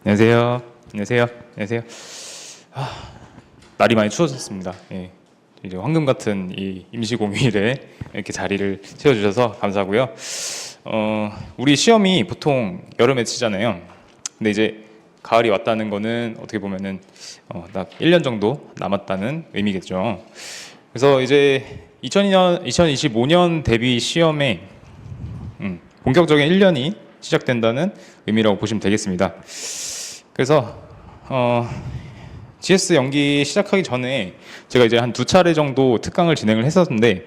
안녕하세요. 안녕하세요. 안녕하세요. 날이 많이 추워졌습니다. 예. 이제 황금 같은 이 임시 공휴일에 이렇게 자리를 채워주셔서 감사하고요. 우리 시험이 보통 여름에 치잖아요. 근데 이제 가을이 왔다는 거는 어떻게 보면은 딱 1년 정도 남았다는 의미겠죠. 그래서 이제 2025년 대비 시험에 본격적인 1년이 시작된다는 의미라고 보시면 되겠습니다. 그래서 GS 연기 시작하기 전에 제가 이제 한 2차례 정도 특강을 진행을 했었는데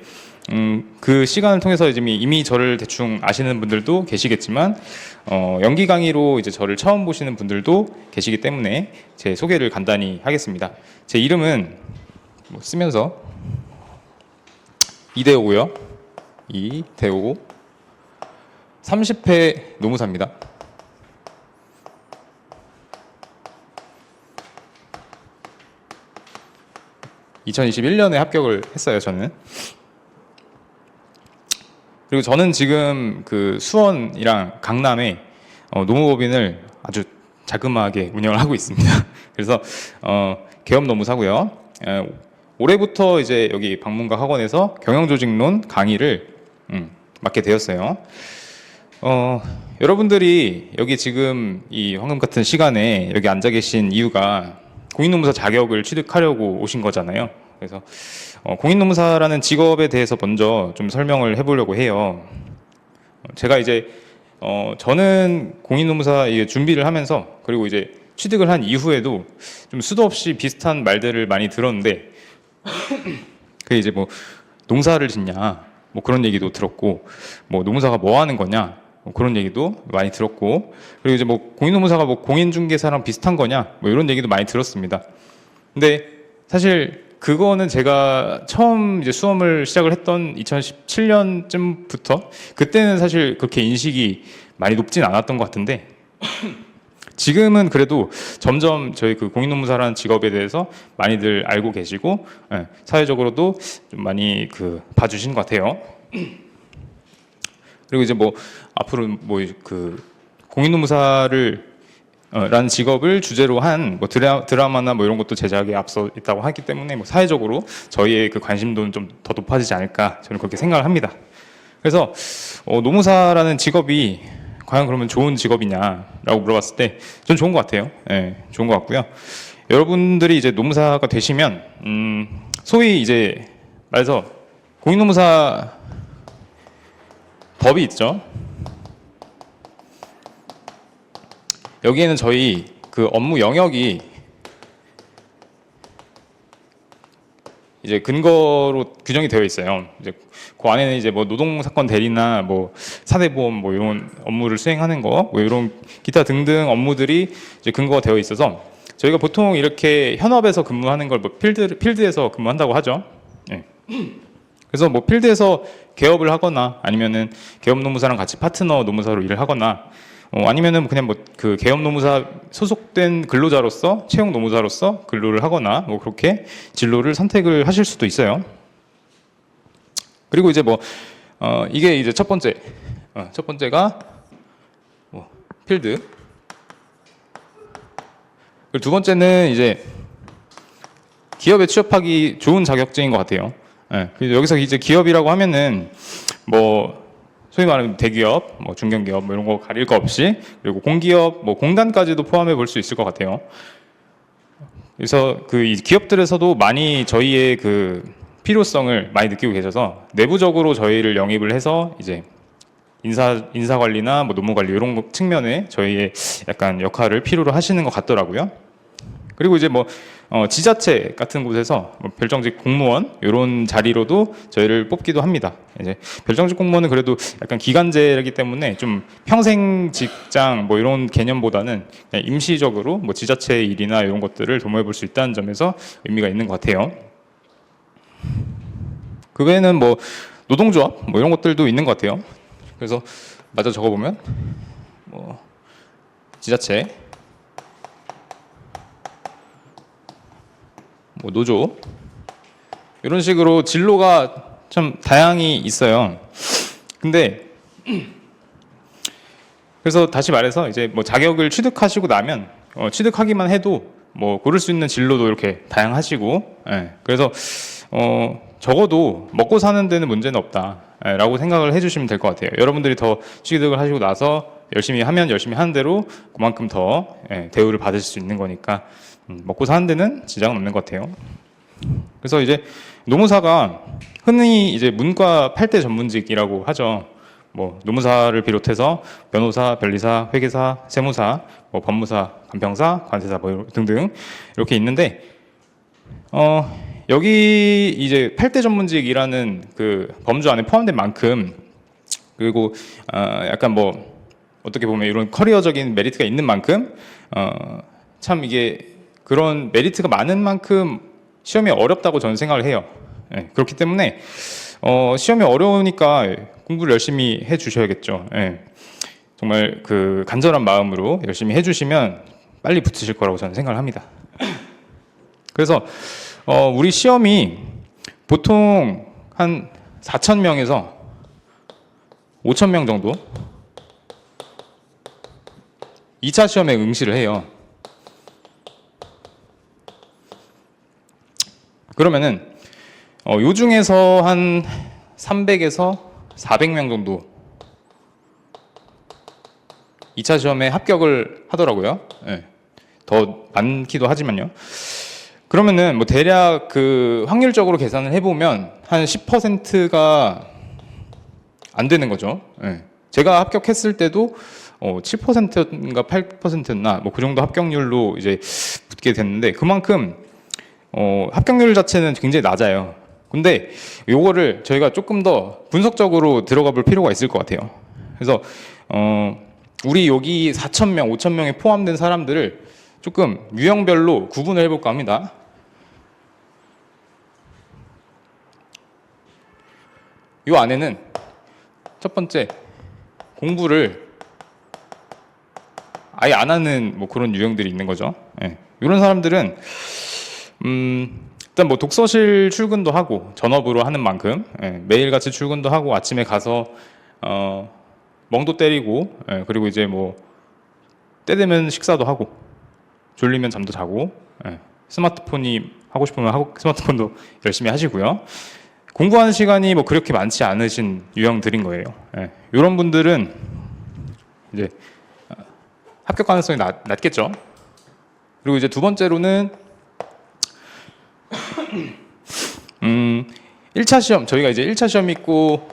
그 시간을 통해서 이미 저를 대충 아시는 분들도 계시겠지만 연기 강의로 이제 저를 처음 보시는 분들도 계시기 때문에 제 소개를 간단히 하겠습니다. 제 이름은 뭐 쓰면서 이대호고요. 이대호 30회 노무사입니다. 2021년에 합격을 했어요, 저는. 그리고 저는 지금 그 수원이랑 강남에 노무법인을 아주 자그마하게 운영을 하고 있습니다. 그래서 개업 노무사고요. 올해부터 이제 여기 방문가 학원에서 경영조직론 강의를 맡게 되었어요. 여러분들이 여기 지금 이 황금 같은 시간에 여기 앉아 계신 이유가 공인노무사 자격을 취득하려고 오신 거잖아요. 그래서 공인노무사라는 직업에 대해서 먼저 좀 설명을 해보려고 해요. 제가 이제 저는 공인노무사 준비를 하면서 그리고 이제 취득을 한 이후에도 좀 수도 없이 비슷한 말들을 많이 들었는데 그 이제 뭐 농사를 짓냐 뭐 그런 얘기도 들었고 뭐 노무사가 뭐 하는 거냐 뭐 그런 얘기도 많이 들었고 그리고 이제 뭐 공인노무사가 뭐 공인중개사랑 비슷한 거냐 뭐 이런 얘기도 많이 들었습니다. 근데 사실 그거는 제가 처음 이제 수험을 시작을 했던 2017년쯤부터 그때는 사실 그렇게 인식이 많이 높진 않았던 것 같은데 지금은 그래도 점점 저희 그 공인노무사라는 직업에 대해서 많이들 알고 계시고 사회적으로도 좀 많이 그 봐주신 것 같아요. 그리고 이제 뭐 앞으로 뭐 그 공인노무사를 라는 직업을 주제로 한 뭐 드라마나 뭐 이런 것도 제작에 앞서 있다고 하기 때문에 뭐 사회적으로 저희의 그 관심도는 좀 더 높아지지 않을까 저는 그렇게 생각을 합니다. 그래서 노무사라는 직업이 과연 그러면 좋은 직업이냐라고 물어봤을 때 전 좋은 것 같아요. 네, 좋은 것 같고요. 여러분들이 이제 노무사가 되시면 소위 이제 말해서 공인노무사 법이 있죠. 여기에는 저희 그 업무 영역이 이제 근거로 규정이 되어 있어요. 이제 그 안에는 이제 뭐 노동사건 대리나 뭐 사대보험 뭐 이런 업무를 수행하는 거, 뭐 이런 기타 등등 업무들이 이제 근거가 되어 있어서 저희가 보통 이렇게 현업에서 근무하는 걸 뭐 필드에서 근무한다고 하죠. 네. 그래서 뭐 필드에서 개업을 하거나 아니면은 개업 노무사랑 같이 파트너 노무사로 일을 하거나 아니면은 그냥 뭐 그 개업 노무사 소속된 근로자로서 채용 노무사로서 근로를 하거나 뭐 그렇게 진로를 선택을 하실 수도 있어요. 그리고 이제 뭐 이게 이제 첫 번째가 뭐 필드. 그리고 두 번째는 이제 기업에 취업하기 좋은 자격증인 것 같아요. 네. 여기서 이제 기업이라고 하면은 뭐 소위 말하는 대기업, 뭐 중견기업 뭐 이런 거 가릴 거 없이 그리고 공기업, 뭐 공단까지도 포함해 볼 수 있을 것 같아요. 그래서 그 이 기업들에서도 많이 저희의 그 필요성을 많이 느끼고 계셔서 내부적으로 저희를 영입을 해서 이제 인사 관리나 뭐 노무 관리 이런 측면에 저희의 약간 역할을 필요로 하시는 것 같더라고요. 그리고 이제 뭐 지자체 같은 곳에서 뭐 별정직 공무원 이런 자리로도 저희를 뽑기도 합니다. 이제 별정직 공무원은 그래도 약간 기간제이기 때문에 좀 평생 직장 뭐 이런 개념보다는 그냥 임시적으로 뭐 지자체 일이나 이런 것들을 도모해 볼 수 있다는 점에서 의미가 있는 것 같아요. 그 외에는 뭐 노동조합 뭐 이런 것들도 있는 것 같아요. 그래서 마저 적어보면 뭐 지자체 뭐 노조 이런 식으로 진로가 참 다양히 있어요. 근데 그래서 다시 말해서 이제 뭐 자격을 취득하시고 나면 취득하기만 해도 뭐 고를 수 있는 진로도 이렇게 다양하시고, 예, 그래서 적어도 먹고 사는 데는 문제는 없다라고 생각을 해주시면 될 것 같아요. 여러분들이 더 취득을 하시고 나서 열심히 하면 열심히 하는 대로 그만큼 더 대우를 받으실 수 있는 거니까 먹고 사는 데는 지장은 없는 것 같아요. 그래서 이제 노무사가 흔히 이제 문과 8대 전문직이라고 하죠. 뭐 노무사를 비롯해서 변호사, 변리사, 회계사, 세무사, 뭐 법무사, 간평사, 관세사 뭐 등등 이렇게 있는데 여기 이제 8대 전문직이라는 그 범주 안에 포함된 만큼, 그리고 약간 뭐 어떻게 보면 이런 커리어적인 메리트가 있는 만큼 참 이게 그런 메리트가 많은 만큼 시험이 어렵다고 저는 생각을 해요. 예, 그렇기 때문에 시험이 어려우니까 공부를 열심히 해 주셔야겠죠. 예, 정말 그 간절한 마음으로 열심히 해 주시면 빨리 붙으실 거라고 저는 생각을 합니다. 그래서 우리 시험이 보통 한 4,000명에서 5,000명 정도 2차 시험에 응시를 해요. 그러면은 요 중에서 한 300에서 400명 정도 2차 시험에 합격을 하더라고요. 네. 더 많기도 하지만요. 그러면은 뭐 대략 그 확률적으로 계산을 해보면 한 10%가 안 되는 거죠. 네. 제가 합격했을 때도 7%인가 8%였나 뭐 그 정도 합격률로 이제 붙게 됐는데, 그만큼 합격률 자체는 굉장히 낮아요. 근데 요거를 저희가 조금 더 분석적으로 들어가 볼 필요가 있을 것 같아요. 그래서 우리 여기 4,000명, 5,000명에 포함된 사람들을 조금 유형별로 구분을 해볼까 합니다. 요 안에는 첫 번째, 공부를 아예 안 하는 뭐 그런 유형들이 있는 거죠. 예. 이런 사람들은 일단 뭐 독서실 출근도 하고 전업으로 하는 만큼 매일같이 출근도 하고 아침에 가서 멍도 때리고 그리고 이제 뭐 때 되면 식사도 하고 졸리면 잠도 자고 스마트폰이 하고 싶으면 하고 스마트폰도 열심히 하시고요. 공부하는 시간이 뭐 그렇게 많지 않으신 유형들인 거예요. 이런 분들은 이제 합격 가능성이 낮겠죠. 그리고 이제 두 번째로는 1차 시험, 저희가 이제 1차 시험이 있고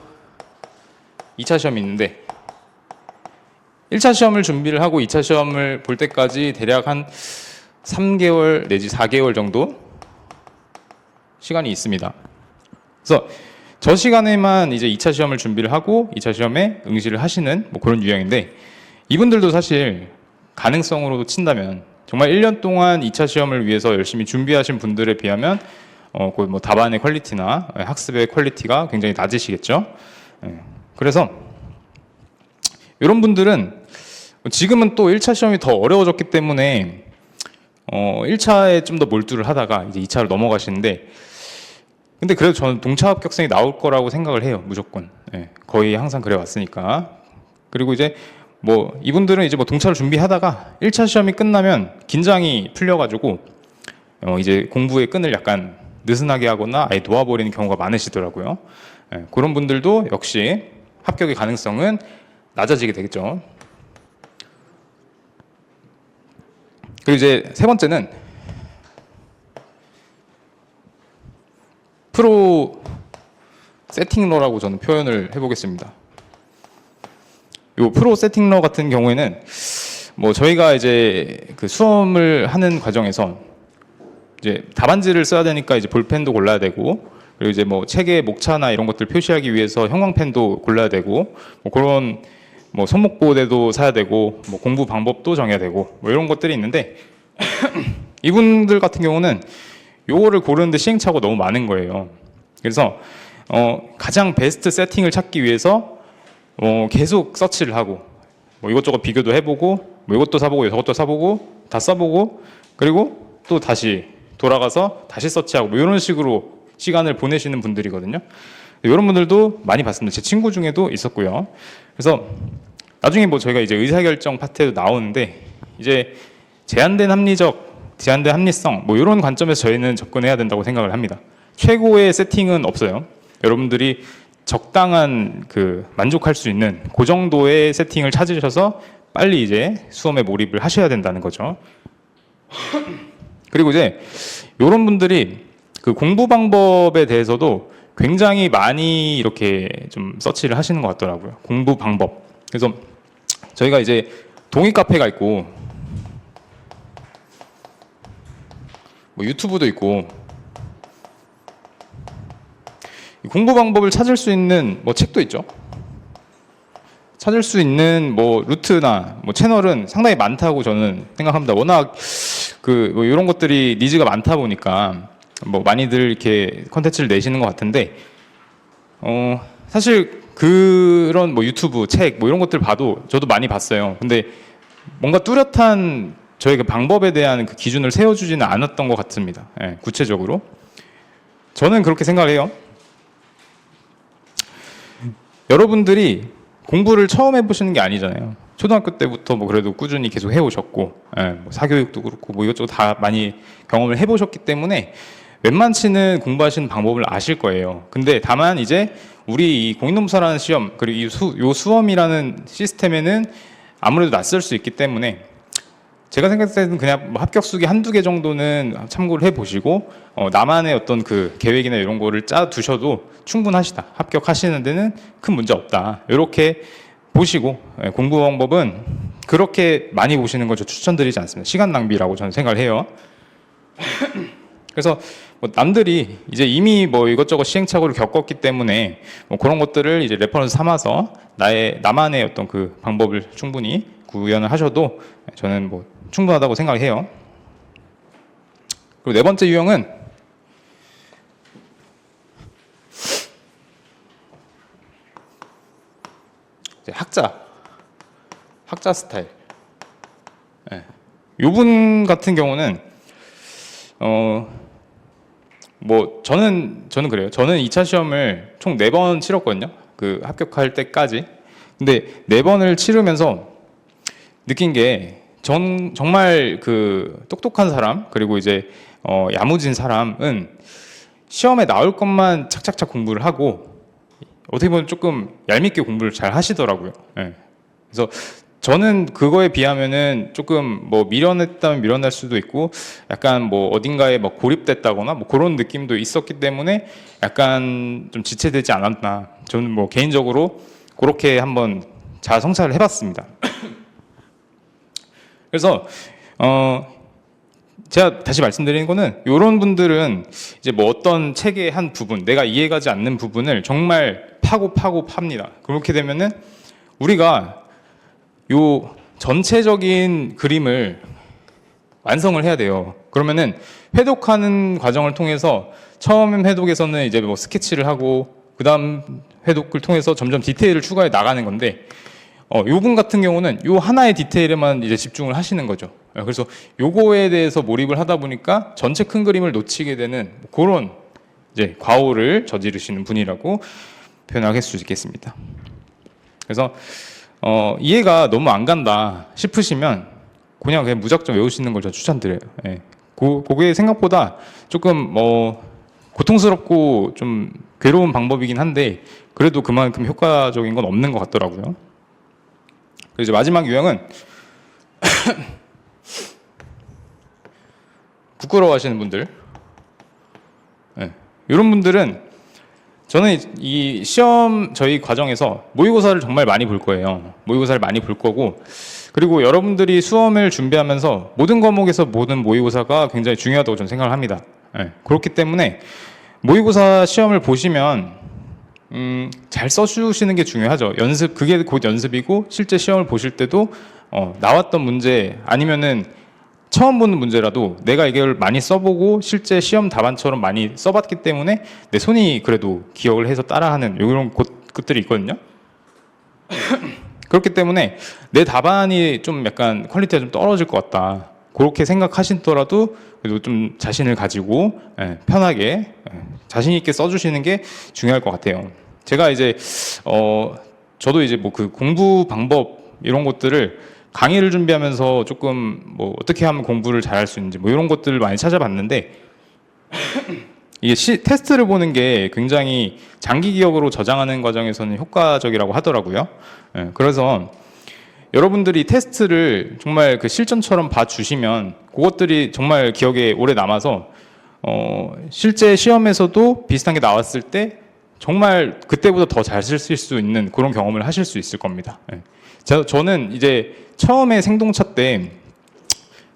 2차 시험이 있는데 1차 시험을 준비를 하고 2차 시험을 볼 때까지 대략 한 3개월 내지 4개월 정도 시간이 있습니다. 그래서 저 시간에만 이제 2차 시험을 준비를 하고 2차 시험에 응시를 하시는 뭐 그런 유형인데, 이분들도 사실 가능성으로 친다면 정말 1년 동안 2차 시험을 위해서 열심히 준비하신 분들에 비하면 그 뭐 답안의 퀄리티나 학습의 퀄리티가 굉장히 낮으시겠죠. 그래서 이런 분들은 지금은 또 1차 시험이 더 어려워졌기 때문에 1차에 좀 더 몰두를 하다가 이제 2차로 넘어가시는데, 근데 그래도 저는 동차 합격생이 나올 거라고 생각을 해요. 무조건. 거의 항상 그래 왔으니까. 그리고 이제 뭐 이분들은 이제 뭐 동차를 준비하다가 1차 시험이 끝나면 긴장이 풀려가지고 이제 공부의 끈을 약간 느슨하게 하거나 아예 놓아버리는 경우가 많으시더라고요. 그런 분들도 역시 합격의 가능성은 낮아지게 되겠죠. 그리고 이제 세 번째는 프로 세팅러라고 저는 표현을 해보겠습니다. 요 프로 세팅러 같은 경우에는 뭐 저희가 이제 그 수험을 하는 과정에서 이제 답안지를 써야 되니까 이제 볼펜도 골라야 되고, 그리고 이제 뭐 책의 목차나 이런 것들 표시하기 위해서 형광펜도 골라야 되고, 뭐 그런 뭐 손목보호대도 사야 되고, 뭐 공부 방법도 정해야 되고, 뭐 이런 것들이 있는데 이분들 같은 경우는 요거를 고르는데 시행착오가 너무 많은 거예요. 그래서 가장 베스트 세팅을 찾기 위해서 계속 서치를 하고 뭐 이것저것 비교도 해보고 뭐 이것도 사보고 저것도 사보고 다 써보고, 그리고 또 다시 돌아가서 다시 서치하고 뭐 이런 식으로 시간을 보내시는 분들이거든요. 이런 분들도 많이 봤습니다. 제 친구 중에도 있었고요. 그래서 나중에 뭐 저희가 이제 의사결정 파트에도 나오는데 이제 제한된 합리성 뭐 이런 관점에서 저희는 접근해야 된다고 생각을 합니다. 최고의 세팅은 없어요. 여러분들이 적당한 만족할 수 있는 그 정도의 세팅을 찾으셔서 빨리 이제 수험에 몰입을 하셔야 된다는 거죠. 그리고 이제 이런 분들이 그 공부 방법에 대해서도 굉장히 많이 이렇게 좀 서치를 하시는 것 같더라고요. 공부 방법. 그래서 저희가 이제 동의 카페가 있고 뭐 유튜브도 있고 공부 방법을 찾을 수 있는 뭐 책도 있죠. 찾을 수 있는 뭐 루트나 뭐 채널은 상당히 많다고 저는 생각합니다. 워낙 뭐 이런 것들이 니즈가 많다 보니까 뭐 많이들 이렇게 컨텐츠를 내시는 것 같은데 사실 그런 뭐 유튜브 책 뭐 이런 것들 봐도 저도 많이 봤어요. 근데 뭔가 뚜렷한 저희 그 방법에 대한 그 기준을 세워주지는 않았던 것 같습니다. 예, 구체적으로 저는 그렇게 생각을 해요. 여러분들이 공부를 처음 해보시는 게 아니잖아요. 초등학교 때부터 뭐 그래도 꾸준히 계속 해오셨고, 뭐 사교육도 그렇고 뭐 이것저것 다 많이 경험을 해보셨기 때문에 웬만치는 공부하시는 방법을 아실 거예요. 근데 다만 이제 우리 이 공인노무사라는 시험 그리고 요 수험이라는 시스템에는 아무래도 낯설 수 있기 때문에 제가 생각할 때는 그냥 뭐 합격 수기 한두 개 정도는 참고를 해보시고 나만의 어떤 그 계획이나 이런 거를 짜 두셔도 충분하시다. 합격하시는 데는 큰 문제 없다. 이렇게 보시고 공부 방법은 그렇게 많이 보시는 걸 저 추천드리지 않습니다. 시간 낭비라고 저는 생각을 해요. 그래서 뭐 남들이 이제 이미 뭐 이것저것 시행착오를 겪었기 때문에 뭐 그런 것들을 이제 레퍼런스 삼아서 나만의 어떤 그 방법을 충분히 구현을 하셔도 저는 뭐 충분하다고 생각을 해요. 그리고 네 번째 유형은 이제 학자 스타일. 요분 같은 경우는 뭐 저는 그래요. 저는 2차 시험을 총 4번 치렀거든요. 그 합격할 때까지. 근데 4번을 치르면서 느낀 게 정말 그 똑똑한 사람 그리고 이제 야무진 사람은 시험에 나올 것만 착착착 공부를 하고 어떻게 보면 조금 얄밉게 공부를 잘 하시더라고요. 그래서 저는 그거에 비하면은 조금 뭐 미련했다면 미련할 수도 있고 약간 뭐 어딘가에 막 고립됐다거나 뭐 그런 느낌도 있었기 때문에 약간 좀 지체되지 않았나. 저는 뭐 개인적으로 그렇게 한번 잘 성찰을 해봤습니다. 그래서 제가 다시 말씀드리는 거는 이런 분들은 이제 뭐 어떤 책의 한 부분 내가 이해가지 않는 부분을 정말 파고 팝니다. 그렇게 되면은 우리가 요 전체적인 그림을 완성을 해야 돼요. 그러면은 회독하는 과정을 통해서 처음 회독에서는 이제 뭐 스케치를 하고 그 다음 회독을 통해서 점점 디테일을 추가해 나가는 건데 요분 같은 경우는 요 하나의 디테일에만 이제 집중을 하시는 거죠. 그래서 요거에 대해서 몰입을 하다 보니까 전체 큰 그림을 놓치게 되는 그런 이제 과오를 저지르시는 분이라고 표현할 수 있겠습니다. 그래서 이해가 너무 안 간다 싶으시면 그냥 무작정 외우시는 걸 저 추천드려요. 그게 생각보다 조금 고통스럽고 좀 괴로운 방법이긴 한데 그래도 그만큼 효과적인 건 없는 것 같더라고요. 그리고 이제 마지막 유형은 부끄러워하시는 분들. 이런 분들은 저는 이 시험 저희 과정에서 모의고사를 정말 많이 볼 거예요. 모의고사를 많이 볼 거고 그리고 여러분들이 수험을 준비하면서 모든 과목에서 모든 모의고사가 굉장히 중요하다고 저는 생각을 합니다. 그렇기 때문에 모의고사 시험을 보시면 잘 써주시는 게 중요하죠. 그게 곧 연습이고 실제 시험을 보실 때도 나왔던 문제 아니면은 처음 보는 문제라도 내가 이걸 많이 써보고 실제 시험 답안처럼 많이 써봤기 때문에 내 손이 그래도 기억을 해서 따라하는 이런 것들이 있거든요. 그렇기 때문에 내 답안이 좀 약간 퀄리티가 좀 떨어질 것 같다. 그렇게 생각하시더라도 그래도 좀 자신을 가지고 편하게 자신 있게 써주시는 게 중요할 것 같아요. 제가 이제 저도 이제 뭐 그 공부 방법 이런 것들을 강의를 준비하면서 조금 뭐 어떻게 하면 공부를 잘할 수 있는지 뭐 이런 것들을 많이 찾아봤는데 이게 테스트를 보는 게 굉장히 장기 기억으로 저장하는 과정에서는 효과적이라고 하더라고요. 예, 그래서 여러분들이 테스트를 정말 그 실전처럼 봐주시면 그것들이 정말 기억에 오래 남아서 실제 시험에서도 비슷한 게 나왔을 때 정말 그때보다 더 잘 쓸 수 있는 그런 경험을 하실 수 있을 겁니다. 예. 저는 이제 처음에 생동차 때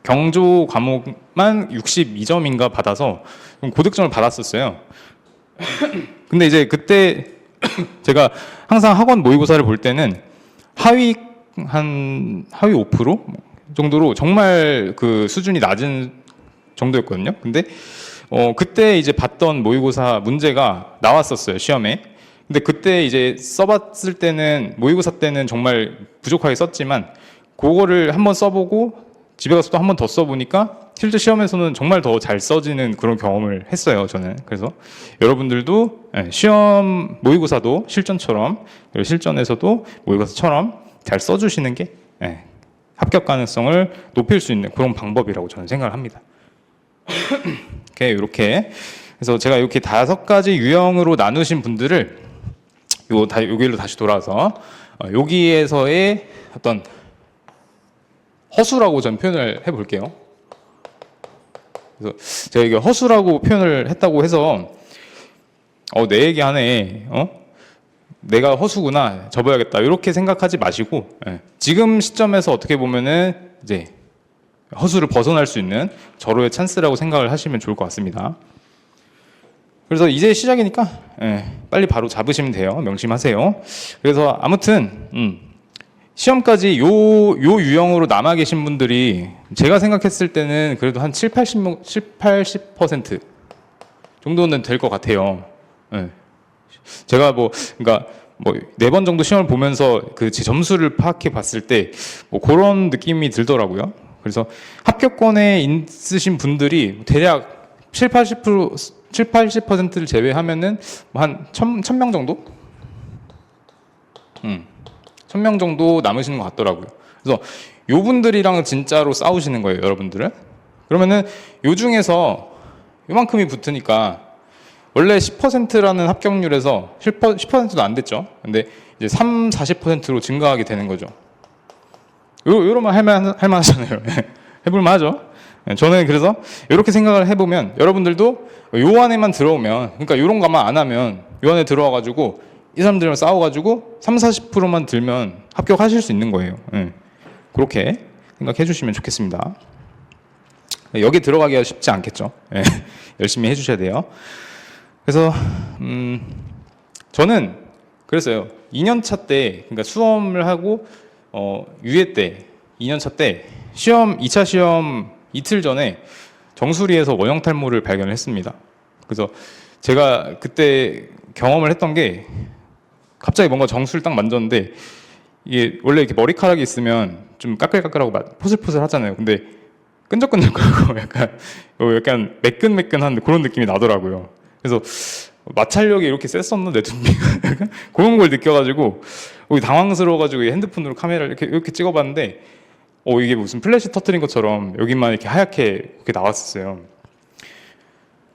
경조 과목만 62점인가 받아서 고득점을 받았었어요. 근데 이제 그때 제가 항상 학원 모의고사를 볼 때는 하위 5% 정도로 정말 그 수준이 낮은 정도였거든요. 근데 그때 이제 봤던 모의고사 문제가 나왔었어요, 시험에. 근데 그때 이제 써봤을 때는 모의고사 때는 정말 부족하게 썼지만 그거를 한번 써보고 집에 가서 또 한 번 더 써보니까 실제 시험에서는 정말 더 잘 써지는 그런 경험을 했어요, 저는. 그래서 여러분들도 시험 모의고사도 실전처럼 그리고 실전에서도 모의고사처럼 잘 써주시는 게 합격 가능성을 높일 수 있는 그런 방법이라고 저는 생각을 합니다. 이렇게 그래서 제가 이렇게 5가지 유형으로 나누신 분들을 여기로 다시 돌아서 여기에서의 어떤 허수라고 전 표현을 해볼게요. 그래서 제가 이게 허수라고 표현을 했다고 해서 내 얘기하네, 내가 허수구나, 접어야겠다 이렇게 생각하지 마시고 지금 시점에서 어떻게 보면은 이제 허수를 벗어날 수 있는 절호의 찬스라고 생각을 하시면 좋을 것 같습니다. 그래서 이제 시작이니까 빨리 바로 잡으시면 돼요. 명심하세요. 그래서 아무튼 시험까지 요 유형으로 남아 계신 분들이 제가 생각했을 때는 그래도 한 80% 정도는 될 것 같아요. 제가 그러니까 4번 정도 시험을 보면서 제 점수를 파악해 봤을 때 그런 느낌이 들더라고요. 그래서 합격권에 있으신 분들이 대략 80%를 제외하면은 한 1000명 정도? 1000명 정도 남으시는 것 같더라고요. 그래서 요 분들이랑 진짜로 싸우시는 거예요, 여러분들은. 그러면은 요 중에서 요만큼이 붙으니까 원래 10%라는 합격률에서 10%도 안 됐죠. 근데 이제 40%로 증가하게 되는 거죠. 요러면 할만하잖아요. 해볼만 하죠. 저는 그래서 이렇게 생각을 해보면 여러분들도 요 안에만 들어오면, 그러니까 요런 것만 안 하면 요 안에 들어와가지고 이 사람들이랑 싸워가지고 40%만 들면 합격하실 수 있는 거예요. 그렇게 생각해 주시면 좋겠습니다. 여기 들어가기가 쉽지 않겠죠. 열심히 해주셔야 돼요. 그래서 저는 그랬어요. 2년차 때, 그러니까 수험을 하고 유예 때 2년차 때 시험 2차 시험 이틀 전에 정수리에서 원형 탈모를 발견을 했습니다. 그래서 제가 그때 경험을 했던 게 갑자기 뭔가 정수리를 딱 만졌는데 이게 원래 이렇게 머리카락이 있으면 좀 까끌까끌하고 포슬포슬 하잖아요. 근데 끈적끈적하고 약간 매끈매끈한 그런 느낌이 나더라고요. 그래서 마찰력이 이렇게 셌었나 내 눈비가 그런 걸 느껴가지고 당황스러워가지고 핸드폰으로 카메라를 이렇게 찍어봤는데 이게 무슨 플래시 터트린 것처럼 여기만 이렇게 하얗게 이렇게 나왔었어요.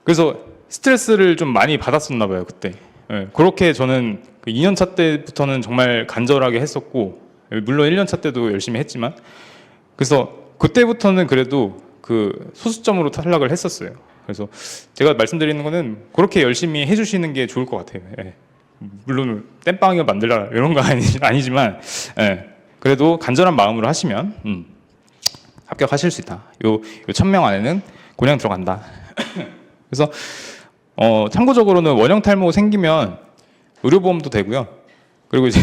그래서 스트레스를 좀 많이 받았었나 봐요, 그때. 그렇게 저는 2년차 때부터는 정말 간절하게 했었고, 물론 1년차 때도 열심히 했지만, 그래서 그때부터는 그래도 소수점으로 탈락을 했었어요. 그래서 제가 말씀드리는 거는 그렇게 열심히 해주시는 게 좋을 것 같아요. 물론 땜빵이가 만들라 이런 거 아니지만, 그래도 간절한 마음으로 하시면 합격하실 수 있다. 요 1000명 안에는 그냥 들어간다. 그래서 참고적으로는 원형 탈모 생기면 의료보험도 되고요. 그리고 이제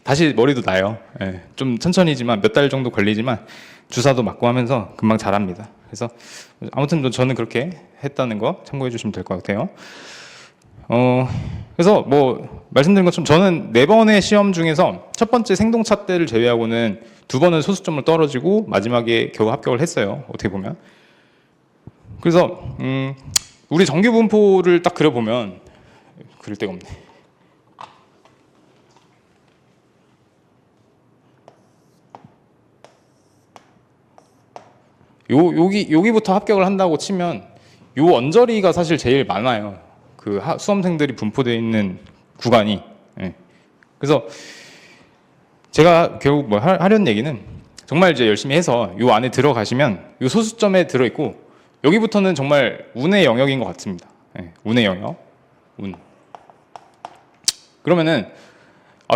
다시 머리도 나요. 좀 천천히지만 몇 달 정도 걸리지만 주사도 맞고 하면서 금방 자랍니다. 그래서 아무튼 저는 그렇게 했다는 거 참고해 주시면 될 것 같아요. 그래서 말씀드린 것처럼 저는 4번의 시험 중에서 첫 번째 생동차 때를 제외하고는 2번은 소수점을 떨어지고 마지막에 겨우 합격을 했어요. 어떻게 보면. 그래서 우리 정규 분포를 딱 그려보면 그릴 데가 없네. 여기부터 합격을 한다고 치면 요 언저리가 사실 제일 많아요. 그 수험생들이 분포되어 있는 구간이. 예. 그래서 제가 결국 뭐 하려는 얘기는 정말 이제 열심히 해서 요 안에 들어가시면 요 소수점에 들어있고 여기부터는 정말 운의 영역인 것 같습니다. 예. 운의 영역. 운. 그러면은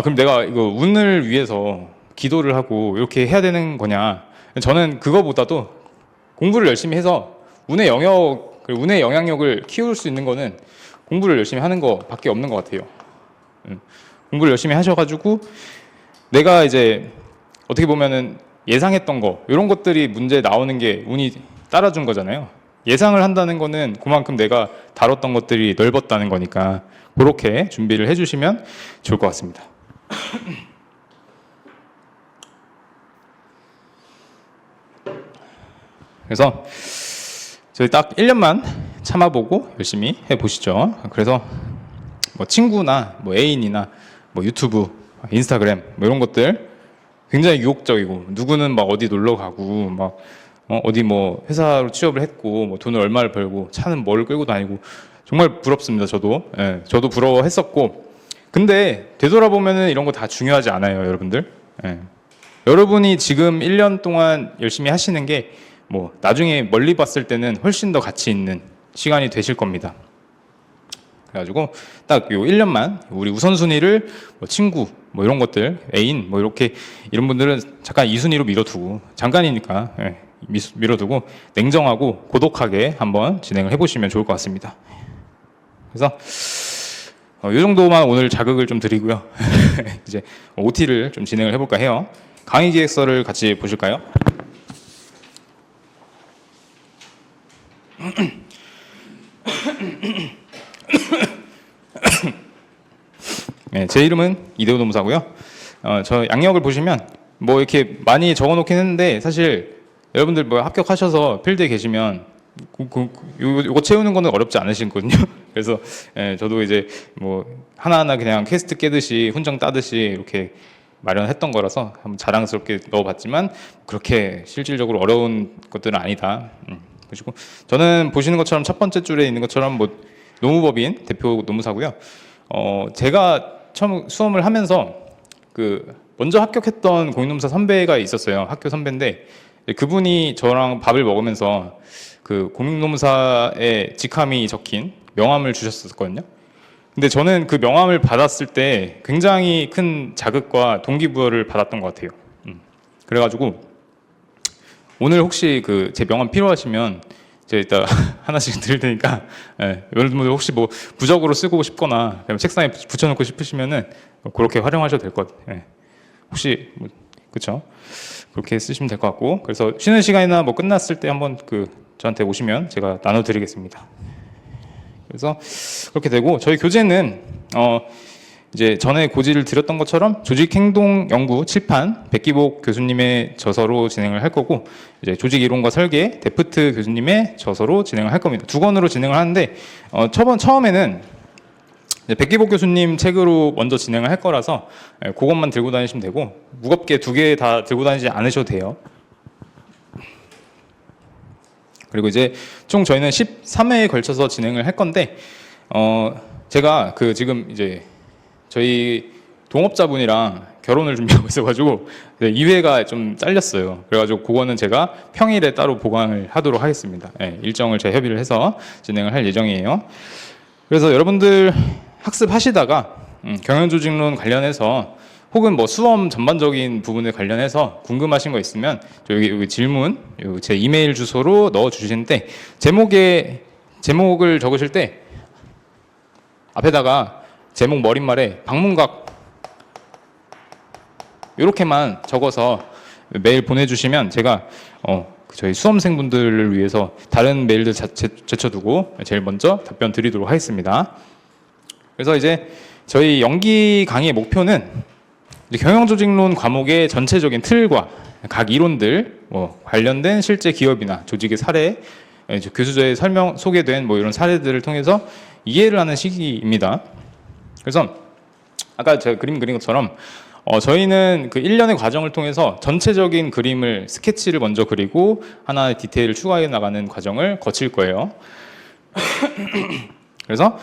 그럼 내가 이거 운을 위해서 기도를 하고 이렇게 해야 되는 거냐? 저는 그거보다도 공부를 열심히 해서 운의 영향력을 키울 수 있는 거는 공부를 열심히 하는 거밖에 없는 것 같아요. 공부를 열심히 하셔가지고 내가 이제 어떻게 보면은 예상했던 거 이런 것들이 문제에 나오는 게 운이 따라준 거잖아요. 예상을 한다는 거는 그만큼 내가 다뤘던 것들이 넓었다는 거니까 그렇게 준비를 해주시면 좋을 것 같습니다. 그래서 저희 딱 1년만 참아보고 열심히 해보시죠. 그래서 뭐 친구나 뭐 애인이나 뭐 유튜브, 인스타그램 뭐 이런 것들 굉장히 유혹적이고 누구는 막 어디 놀러 가고 막 어디 뭐 회사로 취업을 했고 뭐 돈을 얼마를 벌고 차는 뭘 끌고 다니고 정말 부럽습니다. 저도 저도 부러워했었고 근데 되돌아보면은 이런 거 다 중요하지 않아요, 여러분들. 여러분이 지금 1년 동안 열심히 하시는 게 뭐 나중에 멀리 봤을 때는 훨씬 더 가치 있는 시간이 되실 겁니다. 그래가지고 딱 요 1년만 우리 우선순위를 뭐 친구 뭐 이런 것들 애인 뭐 이렇게 이런 분들은 잠깐 2순위로 밀어두고 잠깐이니까 밀어두고 냉정하고 고독하게 한번 진행을 해보시면 좋을 것 같습니다. 그래서 이 정도만 오늘 자극을 좀 드리고요. 이제 OT를 좀 진행을 해볼까 해요. 강의 기획서를 같이 보실까요? 네, 제 이름은 이대호 노무사고요. 저 양력을 보시면 뭐 이렇게 많이 적어놓긴 했는데 사실 여러분들 뭐 합격하셔서 필드에 계시면 요거 채우는 거는 어렵지 않으시거든요. 그래서 저도 이제 뭐 하나하나 그냥 퀘스트 깨듯이 훈장 따듯이 이렇게 마련했던 거라서 한번 자랑스럽게 넣어봤지만 그렇게 실질적으로 어려운 것들은 아니다. 보시고 저는 보시는 것처럼 첫 번째 줄에 있는 것처럼 뭐 노무법인 대표 노무사고요. 제가 처음 수험을 하면서 그 먼저 합격했던 공인노무사 선배가 있었어요. 학교 선배인데 그분이 저랑 밥을 먹으면서 그 공인노무사의 직함이 적힌 명함을 주셨었거든요. 근데 저는 그 명함을 받았을 때 굉장히 큰 자극과 동기부여를 받았던 것 같아요. 그래가지고 오늘 혹시 그 제 명함 필요하시면 제가 이따 하나씩 드릴 테니까 여러분들 혹시 뭐 부적으로 쓰고 싶거나 책상에 붙여놓고 싶으시면은 그렇게 활용하셔도 될 것 같아요. 혹시 뭐 그렇죠? 그렇게 쓰시면 될 것 같고 그래서 쉬는 시간이나 뭐 끝났을 때 한번 그 저한테 오시면 제가 나눠드리겠습니다. 그래서 그렇게 되고 저희 교재는 이제 전에 고지를 드렸던 것처럼 조직행동연구 칠판 백기복 교수님의 저서로 진행을 할 거고 이제 조직이론과 설계 데프트 교수님의 저서로 진행을 할 겁니다. 두 권으로 진행을 하는데 처음에는 백기복 교수님 책으로 먼저 진행을 할 거라서 그것만 들고 다니시면 되고 무겁게 두 개 다 들고 다니지 않으셔도 돼요. 그리고 이제 총 저희는 13회에 걸쳐서 진행을 할 건데 제가 그 지금 이제 저희 동업자분이랑 결혼을 준비하고 있어가지고 2회가 좀 잘렸어요. 그래가지고 그거는 제가 평일에 따로 보강을 하도록 하겠습니다. 일정을 제가 협의를 해서 진행을 할 예정이에요. 그래서 여러분들 학습하시다가 경영조직론 관련해서 혹은 뭐 수험 전반적인 부분에 관련해서 궁금하신 거 있으면 여기 질문 제 이메일 주소로 넣어 주시는데 제목을 적으실 때 앞에다가 제목 머릿말에 방문각 이렇게만 적어서 메일 보내주시면 제가 저희 수험생분들을 위해서 다른 메일들 제쳐두고 제일 먼저 답변 드리도록 하겠습니다. 그래서 이제 저희 연기 강의의 목표는 경영조직론 과목의 전체적인 틀과 각 이론들 관련된 실제 기업이나 조직의 사례 교수저의 설명 소개된 뭐 이런 사례들을 통해서 이해를 하는 시기입니다. 그래서 아까 제가 그림 그린 것처럼 저희는 그 1년의 과정을 통해서 전체적인 그림을 스케치를 먼저 그리고 하나의 디테일을 추가해 나가는 과정을 거칠 거예요. 그래서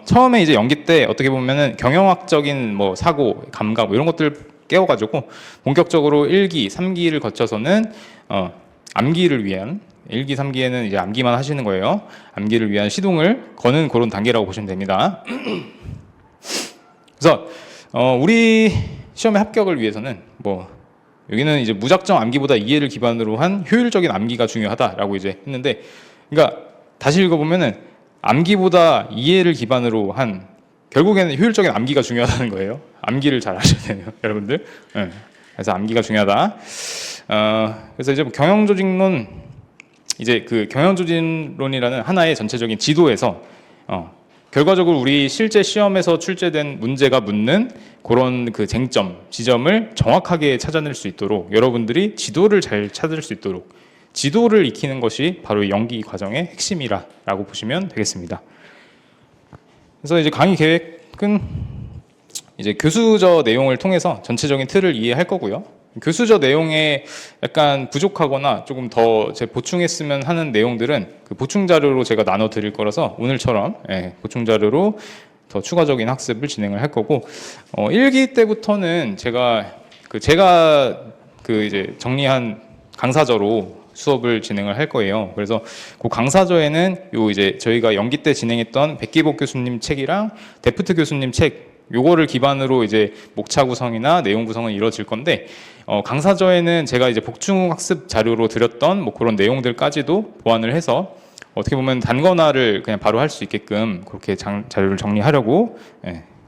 처음에 이제 연기 때 어떻게 보면은 경영학적인 뭐 사고, 감각 뭐 이런 것들 깨워가지고 본격적으로 1기, 3기를 거쳐서는 암기를 위한 1기, 3기에는 이제 암기만 하시는 거예요. 암기를 위한 시동을 거는 그런 단계라고 보시면 됩니다. 그래서 우리 시험의 합격을 위해서는 뭐 여기는 이제 무작정 암기보다 이해를 기반으로 한 효율적인 암기가 중요하다라고 이제 했는데, 그러니까 다시 읽어보면은 암기보다 이해를 기반으로 한 결국에는 효율적인 암기가 중요하다는 거예요. 암기를 잘 하셔야 돼요, 여러분들. 네. 그래서 암기가 중요하다. 그래서 이제 뭐 경영조직론, 이제 그 경영조직론이라는 하나의 전체적인 지도에서 결과적으로 우리 실제 시험에서 출제된 문제가 묻는 그런 그 쟁점, 지점을 정확하게 찾아낼 수 있도록 여러분들이 지도를 잘 찾을 수 있도록 지도를 익히는 것이 바로 연기 과정의 핵심이라고 보시면 되겠습니다. 그래서 이제 강의 계획은 이제 교수저 내용을 통해서 전체적인 틀을 이해할 거고요. 교수저 내용에 약간 부족하거나 조금 더 제 보충했으면 하는 내용들은 그 보충 자료로 제가 나눠 드릴 거라서 오늘처럼 보충 자료로 더 추가적인 학습을 진행을 할 거고, 1기 때부터는 제가 이제 정리한 강사저로 수업을 진행을 할 거예요. 그래서 그 강사저에는 요 이제 저희가 연기 때 진행했던 백기복 교수님 책이랑 데프트 교수님 책, 요거를 기반으로 이제 목차 구성이나 내용 구성은 이루어질 건데, 강사저에는 제가 이제 복충 학습 자료로 드렸던 뭐 그런 내용들까지도 보완을 해서 어떻게 보면 단권화를 그냥 바로 할 수 있게끔 그렇게 자료를 정리하려고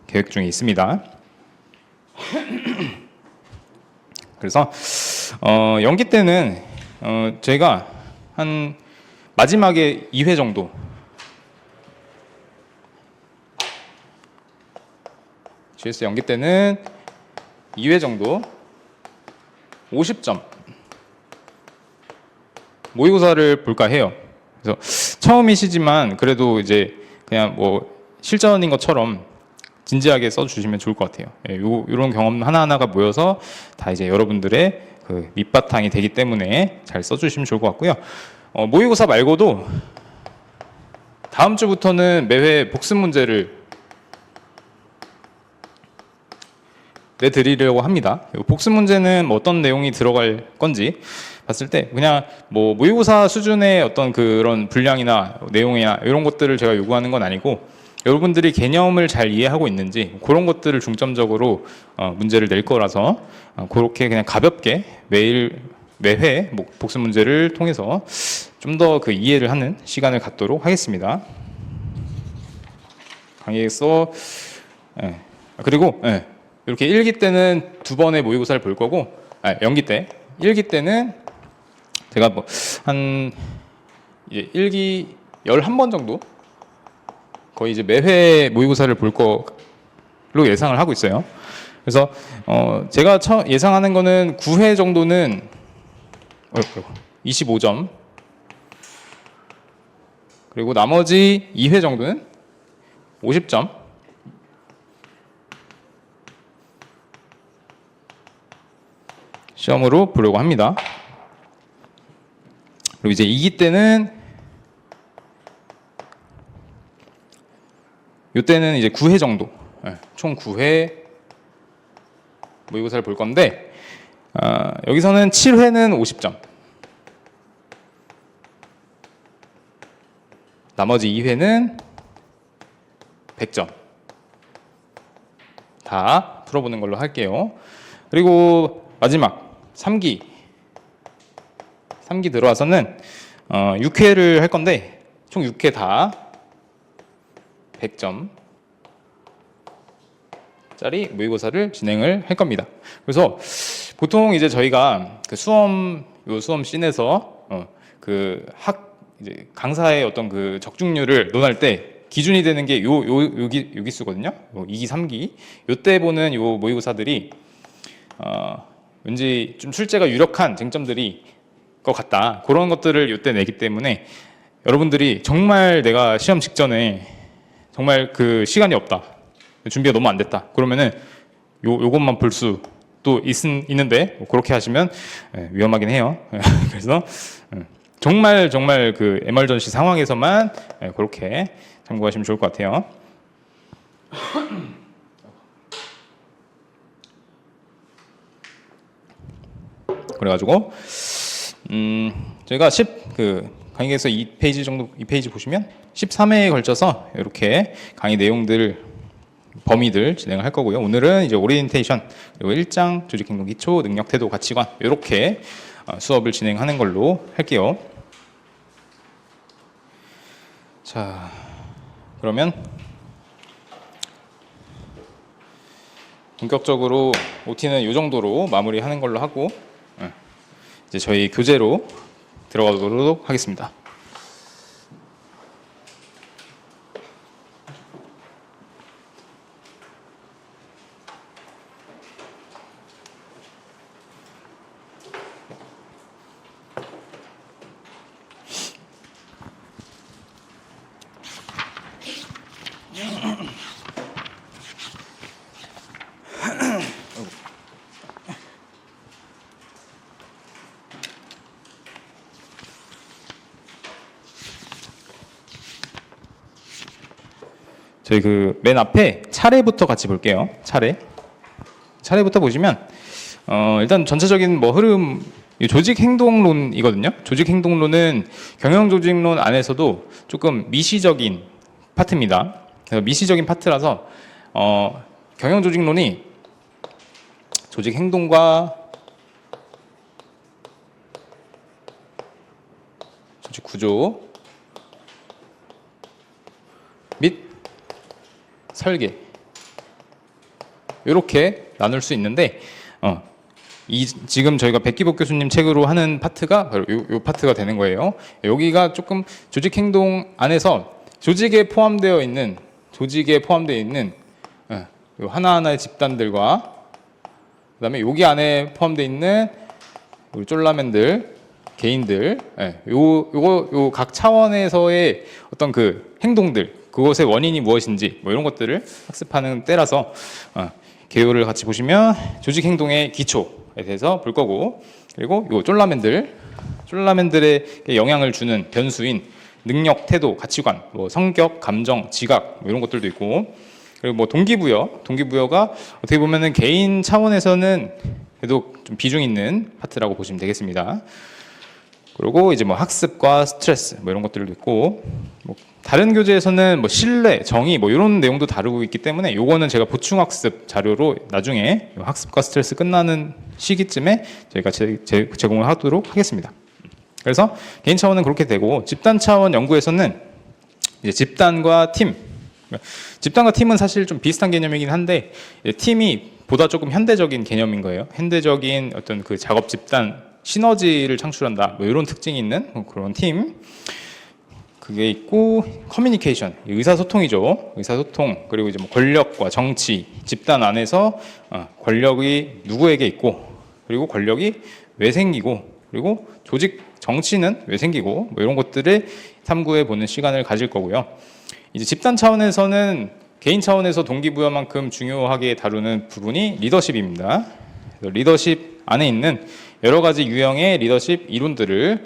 계획 중에 있습니다. 그래서 연기 때는 저희가 한 마지막에 2회 정도, GS 연기 때는 2회 정도 50점 모의고사를 볼까 해요. 그래서 처음이시지만 그래도 이제 그냥 뭐 실전인 것처럼 진지하게 써주시면 좋을 것 같아요. 이런 경험 하나하나가 모여서 다 이제 여러분들의 그 밑바탕이 되기 때문에 잘 써주시면 좋을 것 같고요. 모의고사 말고도 다음 주부터는 매회 복습 문제를 내드리려고 합니다. 복습 문제는 뭐 어떤 내용이 들어갈 건지 봤을 때 그냥 뭐 모의고사 수준의 어떤 그런 분량이나 내용이나 이런 것들을 제가 요구하는 건 아니고, 여러분들이 개념을 잘 이해하고 있는지 그런 것들을 중점적으로 문제를 낼 거라서 그렇게 그냥 가볍게 매회 복습 문제를 통해서 좀 더 그 이해를 하는 시간을 갖도록 하겠습니다. 강의에서 그리고 이렇게 1기 때는 2번의 모의고사를 볼 거고, 연기 때 1기 때는 제가 뭐 한 1기 11번 정도 거의 이제 매회 모의고사를 볼 거로 예상을 하고 있어요. 그래서 제가 예상하는 거는 9회 정도는 25점, 그리고 나머지 2회 정도는 50점, 시험으로 보려고 합니다. 그리고 이제 2기 때는 이때는 이제 9회 정도, 총 9회 모의고사를 볼 건데, 여기서는 7회는 50점, 나머지 2회는 100점 다 풀어보는 걸로 할게요. 그리고 마지막 3기 들어와서는 6회를 할 건데 총 6회 다 100점 짜리 모의고사를 진행을 할 겁니다. 그래서 보통 이제 저희가 그 수험 씬에서 이제 강사의 어떤 그 적중률을 논할 때 기준이 되는 게 요 기수거든요. 2기, 3기 요때 보는 요 모의고사들이 왠지 좀 출제가 유력한 쟁점들이 것 같다, 그런 것들을 요때 내기 때문에 여러분들이 정말 내가 시험 직전에 정말 그 시간이 없다, 준비가 너무 안 됐다 그러면은 요것만 볼 수도 있는데 뭐 그렇게 하시면 위험하긴 해요. 그래서 정말 그 에멀전시 상황에서만 그렇게 참고하시면 좋을 것 같아요. 그래가지고 저희가 강의에서 2페이지 정도, 2페이지 보시면 13회에 걸쳐서 이렇게 강의 내용들, 범위들 진행을 할 거고요. 오늘은 이제 오리엔테이션, 그리고 1장 조직행동 기초, 능력, 태도, 가치관 이렇게 수업을 진행하는 걸로 할게요. 자, 그러면 본격적으로 OT는 이 정도로 마무리하는 걸로 하고 이제 저희 교재로 들어가도록 하겠습니다. 저희 맨 앞에 차례부터 같이 볼게요. 차례부터 보시면 일단 전체적인 흐름, 조직 행동론이거든요. 조직 행동론은 경영 조직론 안에서도 조금 미시적인 파트입니다. 그래서 미시적인 파트라서 경영 조직론이 조직 행동과 조직 구조 및 설계 이렇게 나눌 수 있는데 지금 저희가 백기복 교수님 책으로 하는 파트가 바로 요 파트가 되는 거예요. 여기가 조금 조직 행동 안에서 조직에 포함되어 있는 하나하나의 집단들과 그다음에 여기 안에 포함되어 있는 우리 쫄라맨들, 개인들, 요거 각 차원에서의 어떤 그 행동들, 그것의 원인이 무엇인지 이런 것들을 학습하는 때라서 개요를 같이 보시면 조직 행동의 기초에 대해서 볼 거고, 그리고 요 쫄라맨들의 영향을 주는 변수인 능력, 태도, 가치관, 성격, 감정, 지각 이런 것들도 있고, 그리고 동기부여가 어떻게 보면은 개인 차원에서는 그래도 좀 비중 있는 파트라고 보시면 되겠습니다. 그리고 이제 학습과 스트레스 이런 것들도 있고, 다른 교재에서는 신뢰, 정의 이런 내용도 다루고 있기 때문에 요거는 제가 보충학습 자료로 나중에 학습과 스트레스 끝나는 시기쯤에 저희가 제공을 하도록 하겠습니다. 그래서 개인 차원은 그렇게 되고, 집단 차원 연구에서는 이제 집단과 팀은 사실 좀 비슷한 개념이긴 한데, 팀이 보다 조금 현대적인 개념인 거예요. 현대적인 어떤 그 작업 집단 시너지를 창출한다 이런 특징이 있는 그런 팀, 그게 있고, 커뮤니케이션, 의사소통이죠. 의사소통, 그리고 이제 권력과 정치, 집단 안에서 권력이 누구에게 있고, 그리고 권력이 왜 생기고, 그리고 조직 정치는 왜 생기고 이런 것들을 탐구해 보는 시간을 가질 거고요. 이제 집단 차원에서는 개인 차원에서 동기부여만큼 중요하게 다루는 부분이 리더십입니다. 리더십 안에 있는 여러 가지 유형의 리더십 이론들을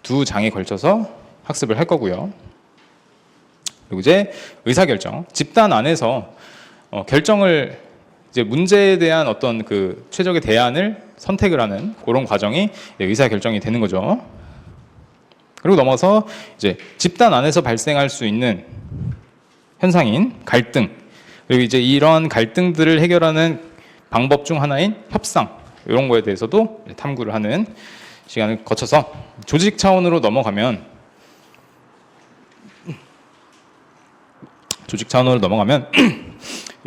두 장에 걸쳐서 학습을 할 거고요. 그리고 이제 의사결정, 집단 안에서 결정을, 이제 문제에 대한 어떤 그 최적의 대안을 선택을 하는 그런 과정이 의사결정이 되는 거죠. 그리고 넘어서 이제 집단 안에서 발생할 수 있는 현상인 갈등, 그리고 이제 이런 갈등들을 해결하는 방법 중 하나인 협상, 이런 거에 대해서도 탐구를 하는 시간을 거쳐서 조직 차원으로 넘어가면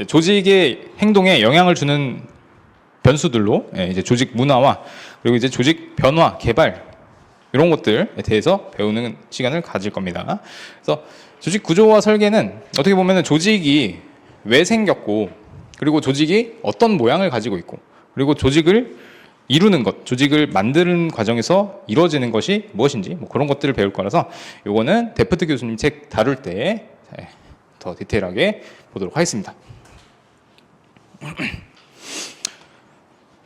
조직의 행동에 영향을 주는 변수들로 이제 조직 문화와, 그리고 이제 조직 변화, 개발 이런 것들에 대해서 배우는 시간을 가질 겁니다. 그래서 조직 구조와 설계는 어떻게 보면 조직이 왜 생겼고, 그리고 조직이 어떤 모양을 가지고 있고, 그리고 조직을 이루는 것, 조직을 만드는 과정에서 이루어지는 것이 무엇인지 그런 것들을 배울 거라서 요거는 데프트 교수님 책 다룰 때 더 디테일하게 보도록 하겠습니다.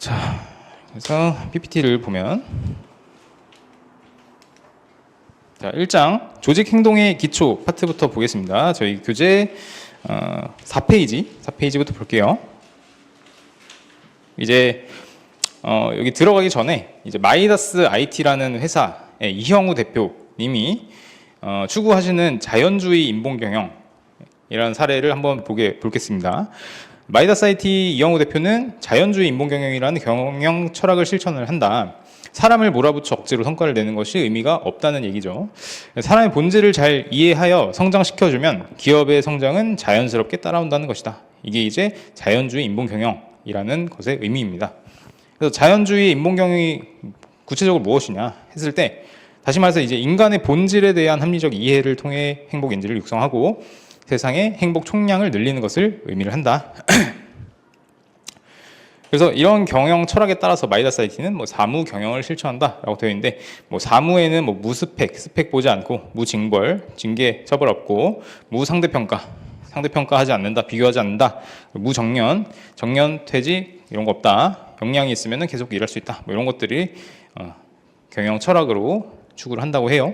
자, 그래서 PPT를 보면 자, 1장 조직 행동의 기초 파트부터 보겠습니다. 저희 교재 4페이지부터 볼게요. 이제 여기 들어가기 전에 이제 마이다스 IT라는 회사의 이형우 대표님이 추구하시는 자연주의 인본경영이라는 사례를 한번 보겠습니다. 마이다스 IT 이형우 대표는 자연주의 인본경영이라는 경영 철학을 실천을 한다. 사람을 몰아붙여 억지로 성과를 내는 것이 의미가 없다는 얘기죠. 사람의 본질을 잘 이해하여 성장시켜주면 기업의 성장은 자연스럽게 따라온다는 것이다. 이게 이제 자연주의 인본경영이라는 것의 의미입니다. 그래서 자연주의 인본경영이 구체적으로 무엇이냐 했을 때, 다시 말해서 이제 인간의 본질에 대한 합리적 이해를 통해 행복인지를 육성하고 세상의 행복 총량을 늘리는 것을 의미를 한다. 그래서 이런 경영 철학에 따라서 마이다스 IT는 뭐 사무 경영을 실천한다라고 되어 있는데, 뭐 사무에는 뭐 무스펙, 스펙 보지 않고 무징벌, 징계, 처벌 없고 무상대평가, 상대평가하지 않는다, 비교하지 않는다, 무정년, 정년, 퇴직 이런 거 없다, 역량이 있으면 계속 일할 수 있다, 뭐 이런 것들이 경영 철학으로 추구를 한다고 해요.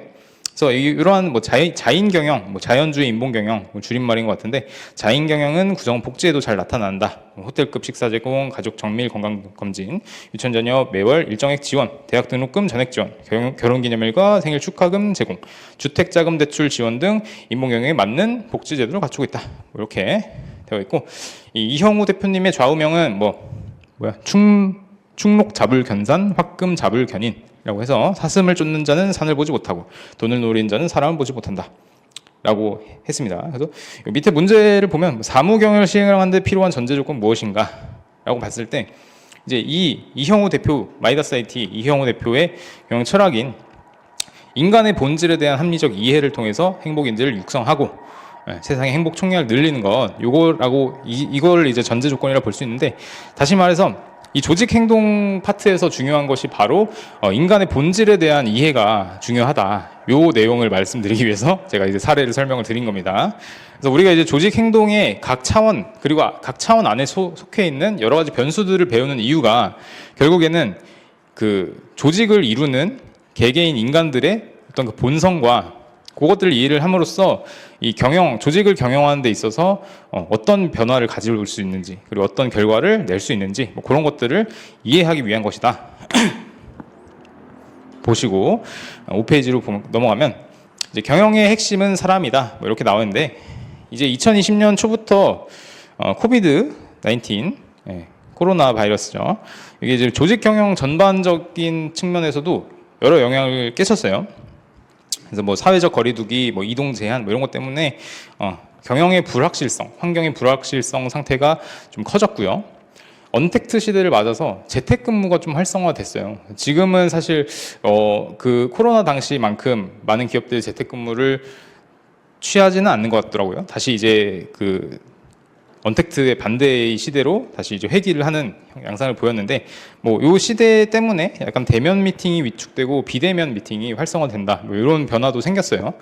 그래서 이러한 뭐 자인 경영, 뭐 자연주의 인본 경영, 뭐 줄임말인 것 같은데, 자인 경영은 구성 복지에도 잘 나타난다. 호텔급 식사 제공, 가족 정밀 건강 검진, 유치원 자녀 매월 일정액 지원, 대학 등록금 전액 지원, 결혼기념일과 생일 축하금 제공, 주택자금 대출 지원 등 인본 경영에 맞는 복지 제도를 갖추고 있다. 뭐 이렇게 되어 있고, 이형우 대표님의 좌우명은 충록 잡을 견산, 확금 잡을 견인. 라고 해서 사슴을 쫓는 자는 산을 보지 못하고 돈을 노린 자는 사람을 보지 못한다 라고 했습니다. 그래서 밑에 문제를 보면 사무 경영을 시행하는 데 필요한 전제 조건 무엇인가 라고 봤을 때, 이제 이형우 대표, 마이다스 IT 이형우 대표의 경영 철학인 인간의 본질에 대한 합리적 이해를 통해서 행복인지를 육성하고 세상의 행복 총량을 늘리는 것, 이걸 이제 전제 조건이라 볼 수 있는데, 다시 말해서 이 조직 행동 파트에서 중요한 것이 바로 인간의 본질에 대한 이해가 중요하다. 요 내용을 말씀드리기 위해서 제가 이제 사례를 설명을 드린 겁니다. 그래서 우리가 이제 조직 행동의 각 차원, 그리고 각 차원 안에 속해 있는 여러 가지 변수들을 배우는 이유가, 결국에는 그 조직을 이루는 개개인 인간들의 어떤 그 본성과 그것들을 이해를 함으로써 이 조직을 경영하는 데 있어서 어떤 변화를 가져올 수 있는지, 그리고 어떤 결과를 낼 수 있는지, 뭐 그런 것들을 이해하기 위한 것이다. 보시고 5페이지로 넘어가면 이제 경영의 핵심은 사람이다, 뭐 이렇게 나오는데, 이제 2020년 초부터 코비드 19 코로나 바이러스죠. 이게 이제 조직 경영 전반적인 측면에서도 여러 영향을 끼쳤어요. 그래서 뭐 사회적 거리두기, 뭐 이동 제한, 뭐 이런 것 때문에 경영의 불확실성, 환경의 불확실성 상태가 좀 커졌고요. 언택트 시대를 맞아서 재택근무가 좀 활성화됐어요. 지금은 사실 그 코로나 당시만큼 많은 기업들이 재택근무를 취하지는 않는 것 같더라고요. 다시 이제 그 언택트의 반대의 시대로 다시 이제 회귀를 하는 양상을 보였는데, 뭐 요 시대 때문에 약간 대면 미팅이 위축되고 비대면 미팅이 활성화된다, 뭐 이런 변화도 생겼어요.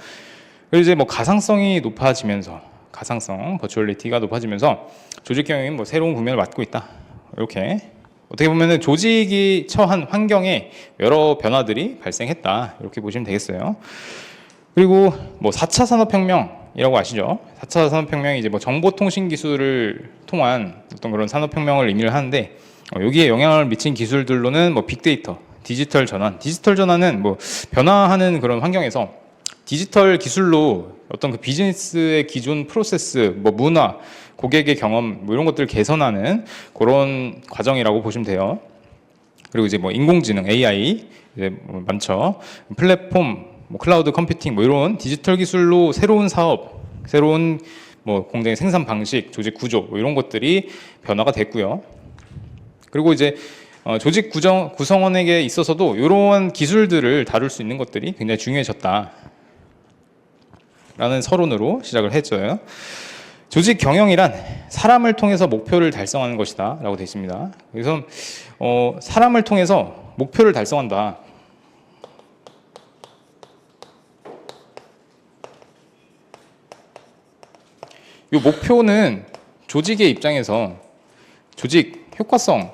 그리고 이제 뭐 가상성이 높아지면서, 가상성, 버추얼리티가 높아지면서 조직 경영이 뭐 새로운 국면을 맞고 있다. 이렇게 어떻게 보면은 조직이 처한 환경에 여러 변화들이 발생했다, 이렇게 보시면 되겠어요. 그리고 뭐 4차 산업혁명이라고 아시죠? 4차 산업혁명이 이제 뭐 정보통신 기술을 통한 어떤 그런 산업혁명을 의미를 하는데, 여기에 영향을 미친 기술들로는 뭐 빅데이터, 디지털 전환은 뭐 변화하는 그런 환경에서 디지털 기술로 어떤 그 비즈니스의 기존 프로세스, 뭐 문화, 고객의 경험, 뭐 이런 것들을 개선하는 그런 과정이라고 보시면 돼요. 그리고 이제 뭐 인공지능, AI 이제 뭐 많죠. 플랫폼, 뭐 클라우드 컴퓨팅, 뭐 이런 디지털 기술로 새로운 사업, 새로운 뭐 공장의 생산 방식, 조직 구조, 뭐 이런 것들이 변화가 됐고요. 그리고 이제 조직 구성원에게 있어서도 이러한 기술들을 다룰 수 있는 것들이 굉장히 중요해졌다 라는 서론으로 시작을 했죠. 조직 경영이란 사람을 통해서 목표를 달성하는 것이다 라고 되어 있습니다. 그래서 사람을 통해서 목표를 달성한다. 이 목표는 조직의 입장에서 조직 효과성,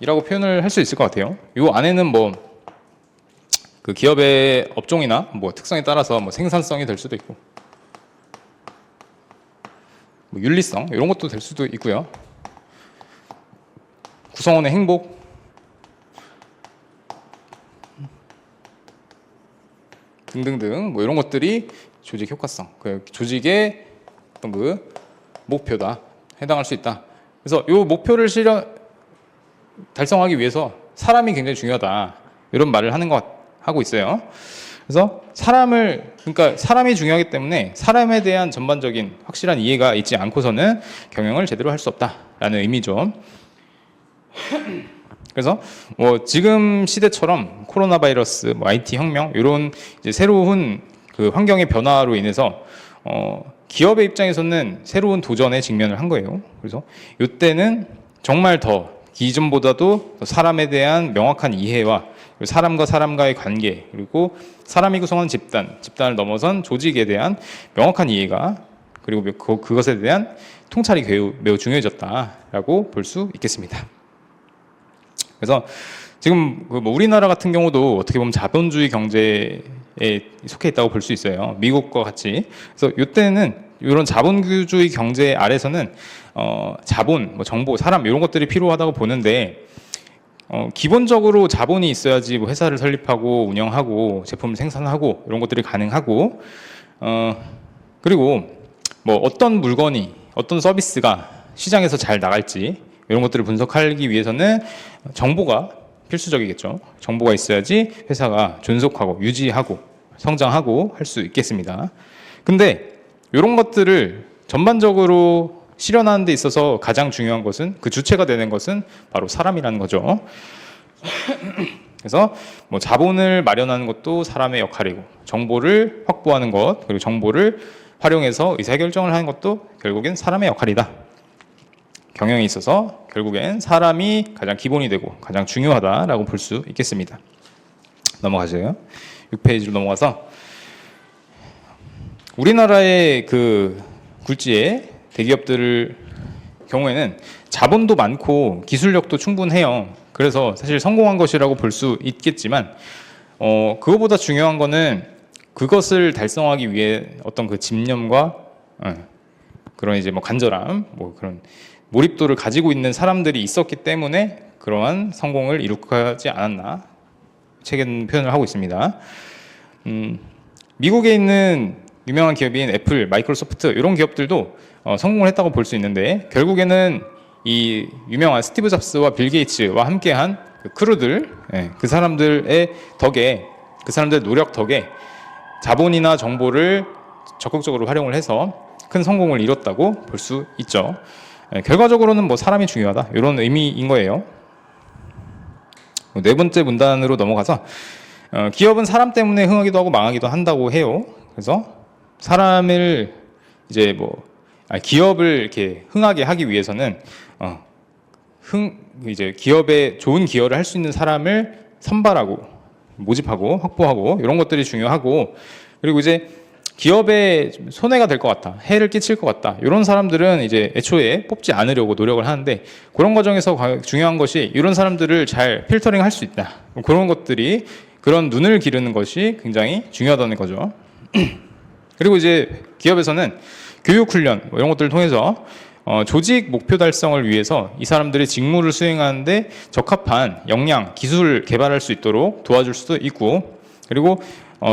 이라고 표현을 할 수 있을 것 같아요. 이 안에는 뭐 그 기업의 업종이나 뭐 특성에 따라서 뭐 생산성이 될 수도 있고, 뭐 윤리성 이런 것도 될 수도 있고요. 구성원의 행복, 등등등 뭐 이런 것들이 조직 효과성, 그 조직의 어떤 그 목표다, 해당할 수 있다. 그래서 이 목표를 달성하기 위해서 사람이 굉장히 중요하다, 이런 말을 하고 있어요. 그래서 그러니까 사람이 중요하기 때문에 사람에 대한 전반적인 확실한 이해가 있지 않고서는 경영을 제대로 할 수 없다라는 의미죠. 그래서 뭐 지금 시대처럼 코로나 바이러스, 뭐 IT 혁명 이런 이제 새로운 그 환경의 변화로 인해서 기업의 입장에서는 새로운 도전에 직면을 한 거예요. 그래서 이때는 정말 더 기존보다도 사람에 대한 명확한 이해와 사람과 사람과의 관계, 그리고 사람이 구성하는 집단을 넘어선 조직에 대한 명확한 이해가, 그리고 그것에 대한 통찰이 매우 중요해졌다라고 볼 수 있겠습니다. 그래서 지금 뭐 우리나라 같은 경우도 어떻게 보면 자본주의 경제에 속해 있다고 볼 수 있어요. 미국과 같이. 그래서 이때는 이런 자본주의 경제 아래서는 자본, 뭐 정보, 사람 이런 것들이 필요하다고 보는데, 기본적으로 자본이 있어야지 뭐 회사를 설립하고 운영하고 제품을 생산하고 이런 것들이 가능하고, 그리고 뭐 어떤 물건이, 어떤 서비스가 시장에서 잘 나갈지 이런 것들을 분석하기 위해서는 정보가 필수적이겠죠. 정보가 있어야지 회사가 존속하고 유지하고 성장하고 할 수 있겠습니다. 근데 이런 것들을 전반적으로 실현하는 데 있어서 가장 중요한 것은, 그 주체가 되는 것은 바로 사람이라는 거죠. 그래서 뭐 자본을 마련하는 것도 사람의 역할이고, 정보를 확보하는 것, 그리고 정보를 활용해서 의사결정을 하는 것도 결국엔 사람의 역할이다. 경영에 있어서 결국엔 사람이 가장 기본이 되고 가장 중요하다라고 볼 수 있겠습니다. 넘어가세요. 6페이지로 넘어가서 우리나라의 그 굴지의 대기업들 경우에는 자본도 많고 기술력도 충분해요. 그래서 사실 성공한 것이라고 볼 수 있겠지만, 그거보다 중요한 거는 그것을 달성하기 위해 어떤 그 집념과 그런 이제 뭐 간절함, 뭐 그런 몰입도를 가지고 있는 사람들이 있었기 때문에 그러한 성공을 이룩하지 않았나, 책에는 표현을 하고 있습니다. 미국에 있는 유명한 기업인 애플, 마이크로소프트 이런 기업들도 성공을 했다고 볼 수 있는데, 결국에는 이 유명한 스티브 잡스와 빌 게이츠와 함께한 그 크루들, 그 사람들의 덕에, 그 사람들의 노력 덕에 자본이나 정보를 적극적으로 활용을 해서 큰 성공을 이뤘다고 볼 수 있죠. 결과적으로는 뭐 사람이 중요하다, 이런 의미인 거예요. 네 번째 문단으로 넘어가서, 기업은 사람 때문에 흥하기도 하고 망하기도 한다고 해요. 그래서 사람을 이제 기업을 이렇게 흥하게 하기 위해서는 이제 기업에 좋은 기여를 할 수 있는 사람을 선발하고 모집하고 확보하고 이런 것들이 중요하고, 그리고 이제 기업에 손해가 될 것 같다, 해를 끼칠 것 같다, 이런 사람들은 이제 애초에 뽑지 않으려고 노력을 하는데, 그런 과정에서 중요한 것이 이런 사람들을 잘 필터링 할 수 있다, 그런 것들이, 그런 눈을 기르는 것이 굉장히 중요하다는 거죠. 그리고 이제 기업에서는 교육 훈련 이런 것들을 통해서 조직 목표 달성을 위해서 이 사람들이 직무를 수행하는데 적합한 역량, 기술을 개발할 수 있도록 도와줄 수도 있고, 그리고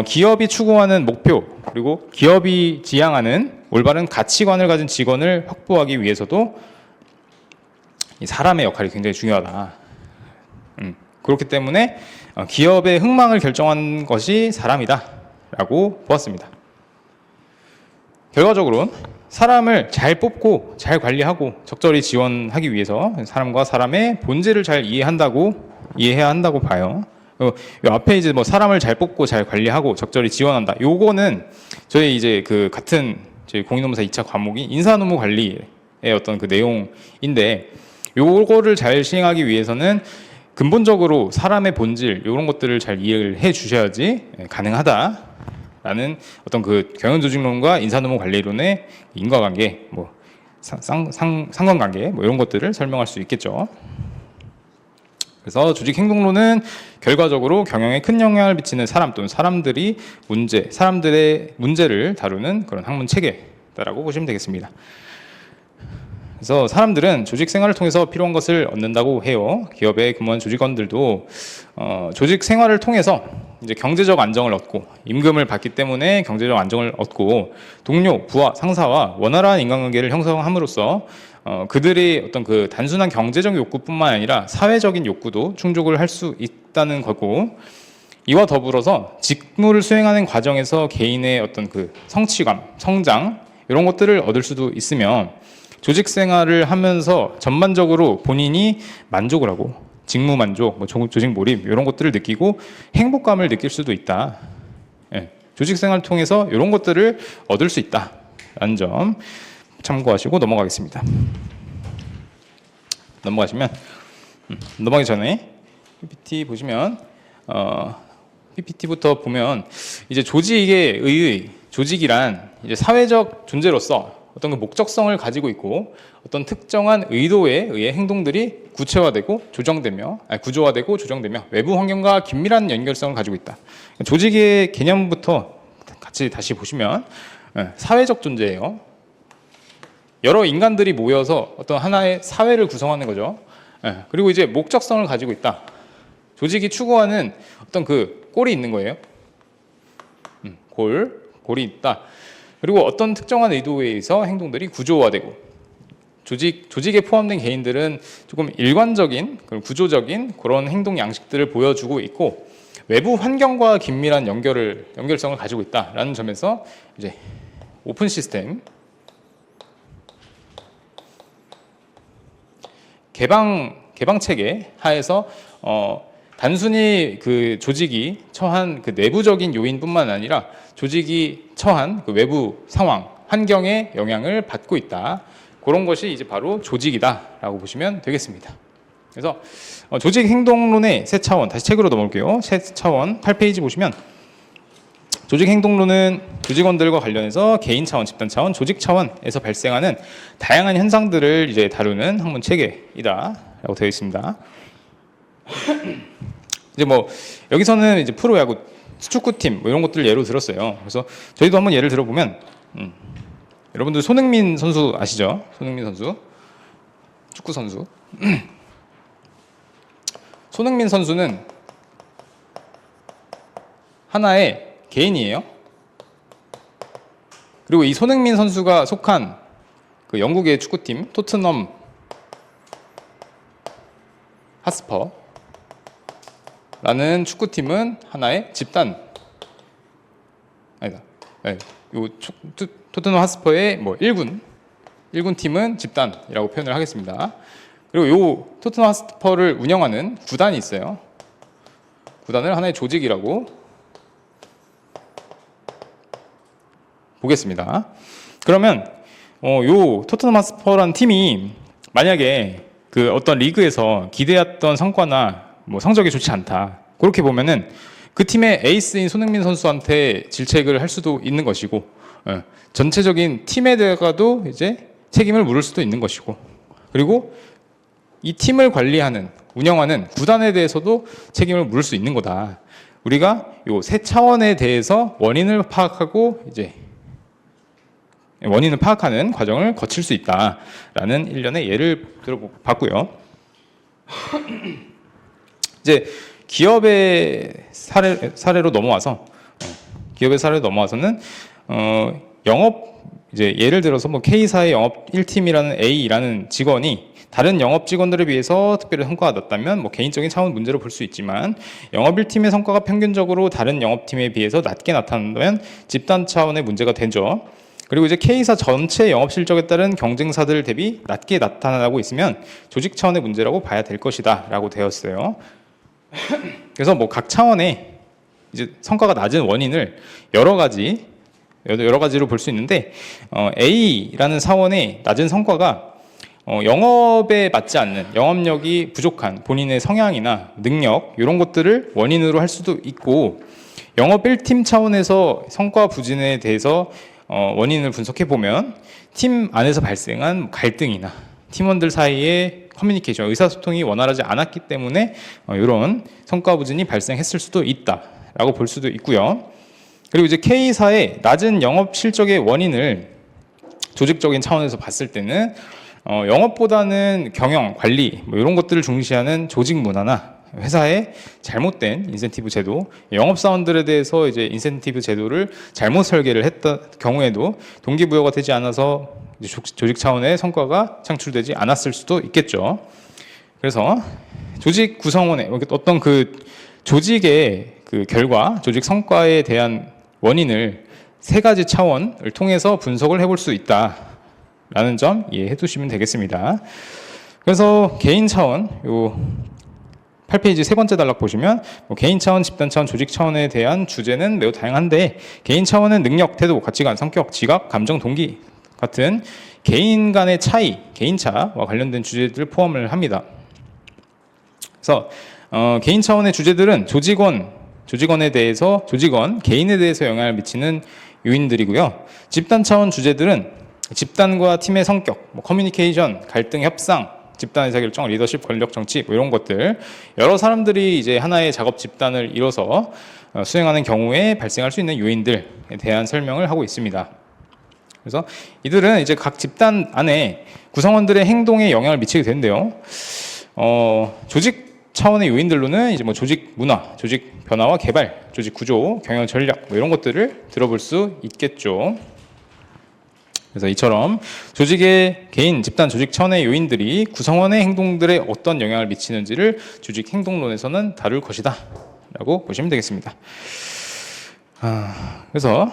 기업이 추구하는 목표, 그리고 기업이 지향하는 올바른 가치관을 가진 직원을 확보하기 위해서도 이 사람의 역할이 굉장히 중요하다. 그렇기 때문에 기업의 흥망을 결정한 것이 사람이다 라고 보았습니다. 결과적으로 사람을 잘 뽑고 잘 관리하고 적절히 지원하기 위해서 사람과 사람의 본질을 잘 이해해야 한다고 봐요. 요 앞에 이제 뭐 사람을 잘 뽑고 잘 관리하고 적절히 지원한다, 요거는 저희 이제 그 같은 저희 공인노무사 2차 과목이 인사노무 관리의 어떤 그 내용인데, 요거를 잘 시행하기 위해서는 근본적으로 사람의 본질 이런 것들을 잘 이해를 해 주셔야지 가능하다라는 어떤 그 경영조직론과 인사노무 관리론의 인과관계, 뭐 상관관계 뭐 이런 것들을 설명할 수 있겠죠. 그래서 조직 행동론은 결과적으로 경영에 큰 영향을 미치는 사람 또는 사람들의 문제를 다루는 그런 학문 체계다라고 보시면 되겠습니다. 그래서 사람들은 조직 생활을 통해서 필요한 것을 얻는다고 해요. 기업에 근무한 조직원들도 조직 생활을 통해서 이제 경제적 안정을 얻고 임금을 받기 때문에 경제적 안정을 얻고 동료, 부하, 상사와 원활한 인간관계를 형성함으로써 그들의 어떤 그 단순한 경제적 욕구뿐만 아니라 사회적인 욕구도 충족을 할 수 있다는 거고, 이와 더불어서 직무를 수행하는 과정에서 개인의 어떤 그 성취감, 성장 이런 것들을 얻을 수도 있으며 조직 생활을 하면서 전반적으로 본인이 만족을 하고 직무 만족, 뭐 조직 몰입 이런 것들을 느끼고 행복감을 느낄 수도 있다. 예, 조직 생활을 통해서 이런 것들을 얻을 수 있다라는 점 참고하시고 넘어가겠습니다. 넘어가기 전에 PPT 보시면 PPT부터 보면 이제 조직이란 이제 사회적 존재로서 어떤 그 목적성을 가지고 있고 어떤 특정한 의도에 의해 행동들이 구조화되고 조정되며 외부 환경과 긴밀한 연결성을 가지고 있다. 조직의 개념부터 같이 다시 보시면 사회적 존재예요. 여러 인간들이 모여서 어떤 하나의 사회를 구성하는 거죠. 그리고 이제 목적성을 가지고 있다. 조직이 추구하는 어떤 그 꼴이 있는 거예요. 골이 있다. 그리고 어떤 특정한 의도에 의해서 행동들이 구조화되고 조직에 포함된 개인들은 조금 일관적인 구조적인 그런 행동 양식들을 보여주고 있고 외부 환경과 긴밀한 연결성을 가지고 있다라는 점에서 이제 오픈 시스템 개방 체계 하에서 단순히 그 조직이 처한 그 내부적인 요인뿐만 아니라 조직이 처한 그 외부 상황, 환경의 영향을 받고 있다. 그런 것이 이제 바로 조직이다라고 보시면 되겠습니다. 그래서 조직 행동론의 세 차원, 다시 책으로 넘어올게요. 세 차원 8페이지 보시면 조직 행동론은 조직원들과 관련해서 개인 차원, 집단 차원, 조직 차원에서 발생하는 다양한 현상들을 이제 다루는 학문 체계이다라고 되어 있습니다. 이제 뭐 여기서는 이제 프로야구 축구팀 뭐 이런 것들을 예로 들었어요. 그래서 저희도 한번 예를 들어보면 여러분들 손흥민 선수 아시죠? 손흥민 선수 축구 선수. 손흥민 선수는 하나의 개인이에요. 그리고 이 손흥민 선수가 속한 그 영국의 축구팀 토트넘 하스퍼라는 축구팀은 하나의 집단. 아니다. 네. 요 토트넘 하스퍼의 뭐 1군 팀은 집단이라고 표현을 하겠습니다. 그리고 요 토트넘 하스퍼를 운영하는 구단이 있어요. 구단을 하나의 조직이라고 보겠습니다. 그러면 요 토트넘 하스퍼라는 팀이 만약에 그 어떤 리그에서 기대했던 성과나 뭐 성적이 좋지 않다. 그렇게 보면은 그 팀의 에이스인 손흥민 선수한테 질책을 할 수도 있는 것이고, 전체적인 팀에 대해서도 이제 책임을 물을 수도 있는 것이고, 그리고 이 팀을 관리하는, 운영하는 구단에 대해서도 책임을 물을 수 있는 거다. 우리가 요 세 차원에 대해서 원인을 파악하고 이제 원인을 파악하는 과정을 거칠 수 있다라는 일련의 예를 들어봤고요. 이제 기업의 사례로 넘어와서 는 영업 이제 예를 들어서 뭐 K사의 영업 1팀이라는 A라는 직원이 다른 영업 직원들에 비해서 특별히 성과가 낮다면 뭐 개인적인 차원 문제로 볼 수 있지만 영업 1팀의 성과가 평균적으로 다른 영업팀에 비해서 낮게 나타난다면 집단 차원의 문제가 되죠. 그리고 이제 K사 전체 영업 실적에 따른 경쟁사들 대비 낮게 나타나고 있으면 조직 차원의 문제라고 봐야 될 것이다라고 되었어요. 그래서 뭐 각 차원의 이제 성과가 낮은 원인을 여러 가지로 볼 수 있는데 A라는 사원의 낮은 성과가 영업에 맞지 않는 영업력이 부족한 본인의 성향이나 능력 이런 것들을 원인으로 할 수도 있고 영업 1팀 차원에서 성과 부진에 대해서 원인을 분석해 보면 팀 안에서 발생한 갈등이나 팀원들 사이의 커뮤니케이션, 의사소통이 원활하지 않았기 때문에 이런 성과 부진이 발생했을 수도 있다라고 볼 수도 있고요. 그리고 이제 K사의 낮은 영업 실적의 원인을 조직적인 차원에서 봤을 때는 영업보다는 경영, 관리 뭐 이런 것들을 중시하는 조직 문화나 회사의 잘못된 인센티브 제도, 영업사원들에 대해서 이제 인센티브 제도를 잘못 설계를 했던 경우에도 동기부여가 되지 않아서 조직 차원의 성과가 창출되지 않았을 수도 있겠죠. 그래서 조직 구성원의 어떤 그 조직의 그 결과, 조직 성과에 대한 원인을 세 가지 차원을 통해서 분석을 해볼 수 있다라는 점 이해해 두시면 되겠습니다. 그래서 개인 차원, 요 8페이지 세 번째 단락 보시면 개인 차원, 집단 차원, 조직 차원에 대한 주제는 매우 다양한데 개인 차원은 능력, 태도, 가치관, 성격, 지각, 감정, 동기 같은 개인 간의 차이, 개인차와 관련된 주제들을 포함을 합니다. 그래서 개인 차원의 주제들은 조직원에 대해서, 개인에 대해서 영향을 미치는 요인들이고요. 집단 차원 주제들은 집단과 팀의 성격, 커뮤니케이션, 갈등, 협상, 집단 의사결정, 리더십, 권력, 정치 이런 것들, 여러 사람들이 이제 하나의 작업 집단을 이뤄서 수행하는 경우에 발생할 수 있는 요인들에 대한 설명을 하고 있습니다. 그래서 이들은 이제 각 집단 안에 구성원들의 행동에 영향을 미치게 되는데요. 조직 차원의 요인들로는 이제 조직 문화, 조직 변화와 개발, 조직 구조, 경영 전략 이런 것들을 들어볼 수 있겠죠. 그래서 이처럼 조직의 개인, 집단, 조직 차원의 요인들이 구성원의 행동들에 어떤 영향을 미치는지를 조직 행동론에서는 다룰 것이다 라고 보시면 되겠습니다. 그래서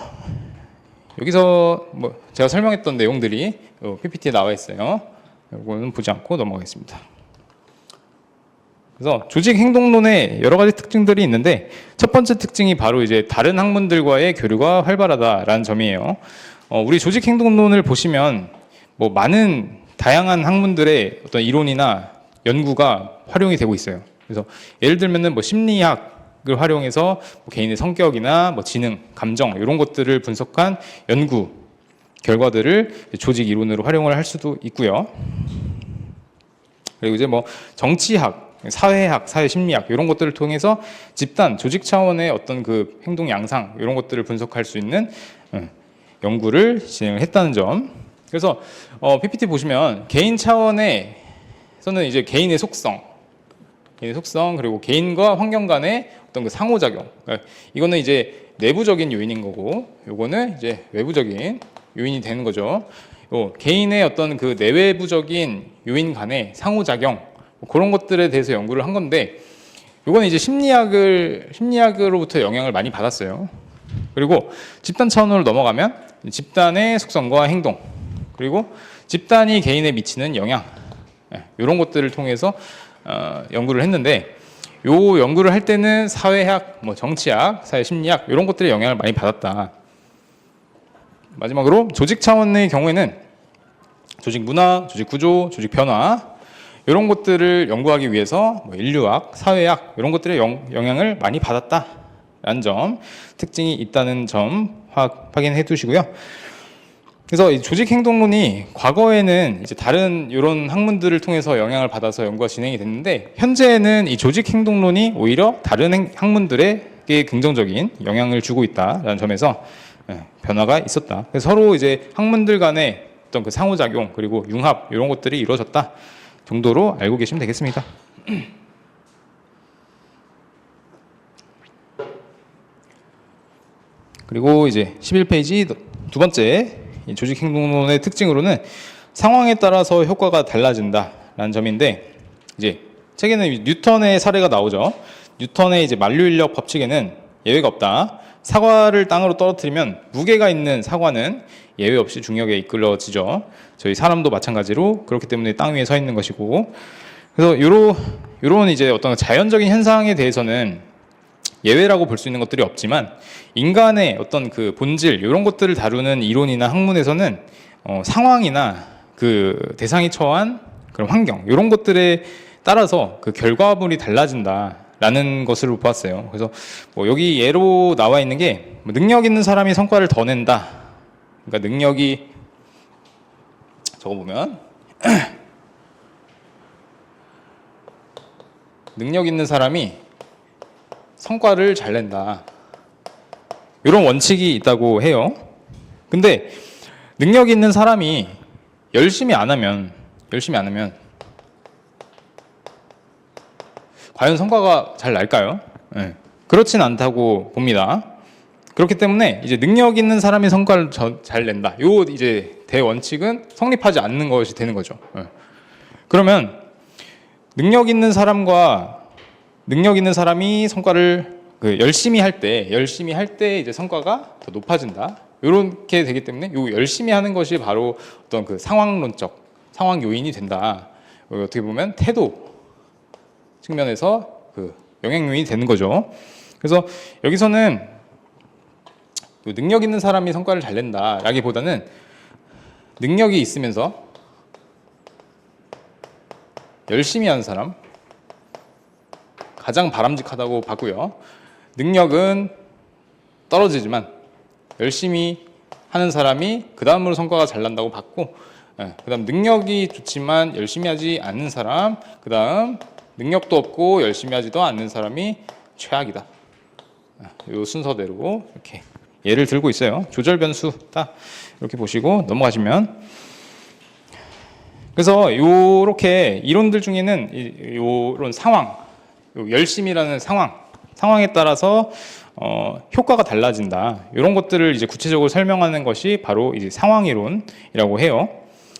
여기서 제가 설명했던 내용들이 PPT에 나와 있어요. 이거는 보지 않고 넘어가겠습니다. 그래서 조직 행동론에 여러 가지 특징들이 있는데 첫 번째 특징이 바로 이제 다른 학문들과의 교류가 활발하다라는 점이에요. 우리 조직 행동론을 보시면 많은 다양한 학문들의 어떤 이론이나 연구가 활용이 되고 있어요. 그래서 예를 들면은 심리학을 활용해서 개인의 성격이나 지능, 감정 이런 것들을 분석한 연구 결과들을 조직 이론으로 활용을 할 수도 있고요. 그리고 이제 정치학, 사회학, 사회심리학 이런 것들을 통해서 집단, 조직 차원의 어떤 그 행동 양상 이런 것들을 분석할 수 있는 연구를 진행을 했다는 점. 그래서 PPT 보시면 개인 차원에서는 이제 개인의 속성 그리고 개인과 환경 간의 어떤 그 상호작용. 그러니까 이거는 이제 내부적인 요인인 거고, 요거는 이제 외부적인 요인이 되는 거죠. 개인의 어떤 그 내외부적인 요인 간의 상호작용 그런 것들에 대해서 연구를 한 건데, 요거는 이제 심리학으로부터 영향을 많이 받았어요. 그리고 집단 차원으로 넘어가면 집단의 속성과 행동, 그리고 집단이 개인에 미치는 영향, 이런 것들을 통해서 연구를 했는데, 요 연구를 할 때는 사회학, 정치학, 사회심리학 이런 것들의 영향을 많이 받았다. 마지막으로 조직 차원의 경우에는 조직 문화, 조직 구조, 조직 변화 이런 것들을 연구하기 위해서 인류학, 사회학 이런 것들의 영향을 많이 받았다라는 점, 특징이 있다는 점 확인해 두시고요. 그래서 이 조직 행동론이 과거에는 이제 다른 이런 학문들을 통해서 영향을 받아서 연구가 진행이 됐는데, 현재는 이 조직 행동론이 오히려 다른 학문들에게 긍정적인 영향을 주고 있다라는 점에서 변화가 있었다. 그래서 서로 이제 학문들 간의 어떤 그 상호작용 그리고 융합 이런 것들이 이루어졌다 정도로 알고 계시면 되겠습니다. 그리고 이제 11페이지 두 번째 이 조직 행동론의 특징으로는 상황에 따라서 효과가 달라진다라는 점인데, 이제 책에는 뉴턴의 사례가 나오죠. 뉴턴의 이제 만류인력 법칙에는 예외가 없다. 사과를 땅으로 떨어뜨리면 무게가 있는 사과는 예외 없이 중력에 이끌어지죠. 저희 사람도 마찬가지로 그렇기 때문에 땅 위에 서 있는 것이고, 그래서 요런 이제 어떤 자연적인 현상에 대해서는 예외라고 볼 수 있는 것들이 없지만, 인간의 어떤 그 본질 이런 것들을 다루는 이론이나 학문에서는 상황이나 그 대상이 처한 그런 환경 이런 것들에 따라서 그 결과물이 달라진다라는 것으로 보았어요. 그래서 여기 예로 나와 있는 게 능력 있는 사람이 성과를 더 낸다. 그러니까 능력이 적어보면 능력 있는 사람이 성과를 잘 낸다. 이런 원칙이 있다고 해요. 근데 능력 있는 사람이 열심히 안 하면 과연 성과가 잘 날까요? 네. 그렇진 않다고 봅니다. 그렇기 때문에 이제 능력 있는 사람이 성과를 잘 낸다. 요 이제 대원칙은 성립하지 않는 것이 되는 거죠. 네. 그러면 능력 있는 사람이 성과를 열심히 할 때 이제 성과가 더 높아진다. 이렇게 되기 때문에 요 열심히 하는 것이 바로 어떤 그 상황론적 상황 요인이 된다. 어떻게 보면 태도 측면에서 그 영향 요인이 되는 거죠. 그래서 여기서는 능력 있는 사람이 성과를 잘 낸다라기보다는 능력이 있으면서 열심히 하는 사람 가장 바람직하다고 봤고요. 능력은 떨어지지만 열심히 하는 사람이 그 다음으로 성과가 잘 난다고 봤고, 그 다음 능력이 좋지만 열심히 하지 않는 사람, 그 다음 능력도 없고 열심히 하지도 않는 사람이 최악이다. 이 순서대로 이렇게 예를 들고 있어요. 조절 변수 딱 이렇게 보시고 넘어가시면, 그래서 이렇게 이론들 중에는 이런 상황, 열심이라는 상황에 따라서 효과가 달라진다. 이런 것들을 이제 구체적으로 설명하는 것이 바로 이제 상황이론이라고 해요.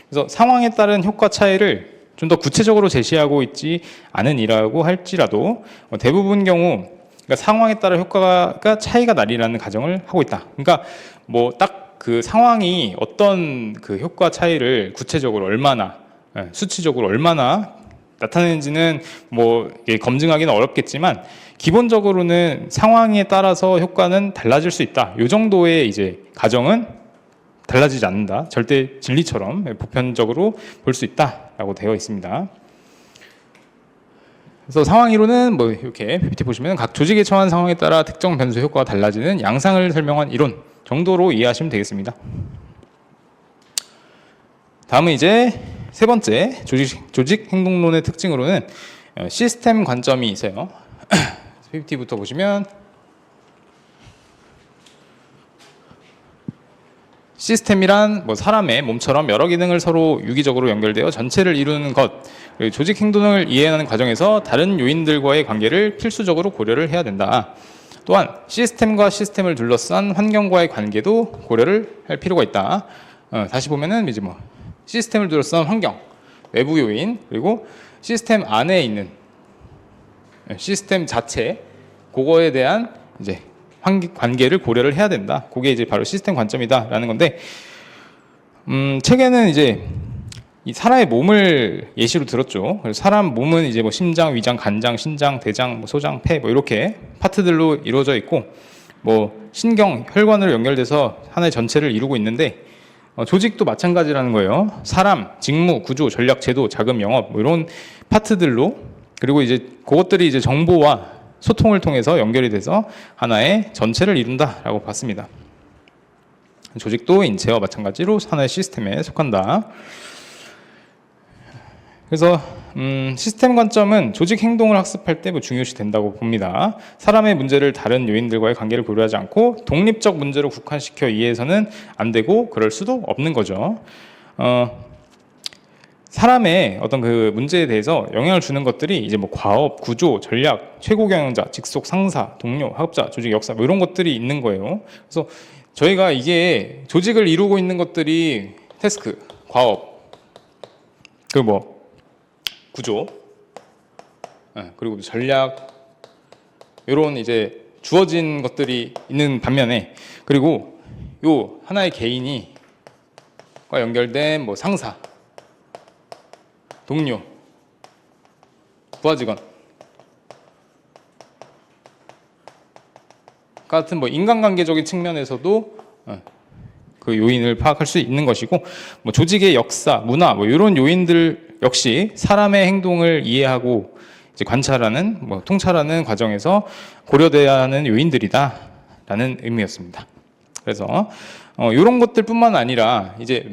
그래서 상황에 따른 효과 차이를 좀 더 구체적으로 제시하고 있지 않으니라고 할지라도 대부분 경우 그러니까 상황에 따라 효과가 차이가 나리라는 가정을 하고 있다. 그러니까 뭐 딱 그 상황이 어떤 그 효과 차이를 구체적으로 얼마나 수치적으로 얼마나 나타내는지는 뭐 검증하기는 어렵겠지만 기본적으로는 상황에 따라서 효과는 달라질 수 있다. 이 정도의 이제 가정은 달라지지 않는다. 절대 진리처럼 보편적으로 볼 수 있다라고 되어 있습니다. 그래서 상황이론은 뭐 이렇게 PPT 보시면 각 조직에 처한 상황에 따라 특정 변수 효과가 달라지는 양상을 설명한 이론 정도로 이해하시면 되겠습니다. 다음은 이제 세 번째 조직 행동론의 특징으로는 시스템 관점이 있어요. PPT부터 보시면 시스템이란 뭐 사람의 몸처럼 여러 기능을 서로 유기적으로 연결되어 전체를 이루는 것, 조직 행동을 이해하는 과정에서 다른 요인들과의 관계를 필수적으로 고려를 해야 된다. 또한 시스템과 시스템을 둘러싼 환경과의 관계도 고려를 할 필요가 있다. 다시 보면은 이제 뭐 시스템을 둘러싼 환경, 외부 요인, 그리고 시스템 안에 있는 시스템 자체, 그거에 대한 이제 관계를 고려를 해야 된다. 그게 이제 바로 시스템 관점이다라는 건데, 책에는 이제 이 사람의 몸을 예시로 들었죠. 그래서 사람 몸은 이제 뭐 심장, 위장, 간장, 신장, 대장, 뭐 소장, 폐, 뭐 이렇게 파트들로 이루어져 있고, 뭐 신경, 혈관으로 연결돼서 하나의 전체를 이루고 있는데, 조직도 마찬가지라는 거예요. 사람, 직무, 구조, 전략, 제도, 자금, 영업 뭐 이런 파트들로, 그리고 이제 그것들이 이제 정보와 소통을 통해서 연결이 돼서 하나의 전체를 이룬다라고 봤습니다. 조직도 인체와 마찬가지로 하나의 시스템에 속한다. 그래서 시스템 관점은 조직 행동을 학습할 때 뭐 중요시 된다고 봅니다. 사람의 문제를 다른 요인들과의 관계를 고려하지 않고 독립적 문제로 국한시켜 이해해서는 안 되고 그럴 수도 없는 거죠. 사람의 어떤 그 문제에 대해서 영향을 주는 것들이 이제 뭐 과업, 구조, 전략, 최고 경영자, 직속 상사, 동료, 학업자, 조직 역사 뭐 이런 것들이 있는 거예요. 그래서 저희가 이게 조직을 이루고 있는 것들이 태스크, 과업, 그리고 뭐 구조, 그리고 전략 이런 이제 주어진 것들이 있는 반면에, 그리고 요 하나의 개인이 과 연결된 뭐 상사, 동료, 부하 직원 같은 뭐 인간관계적인 측면에서도 그 요인을 파악할 수 있는 것이고, 뭐 조직의 역사, 문화 뭐 이런 요인들 역시 사람의 행동을 이해하고 이제 관찰하는 뭐 통찰하는 과정에서 고려돼야 하는 요인들이다라는 의미였습니다. 그래서 이런 것들뿐만 아니라 이제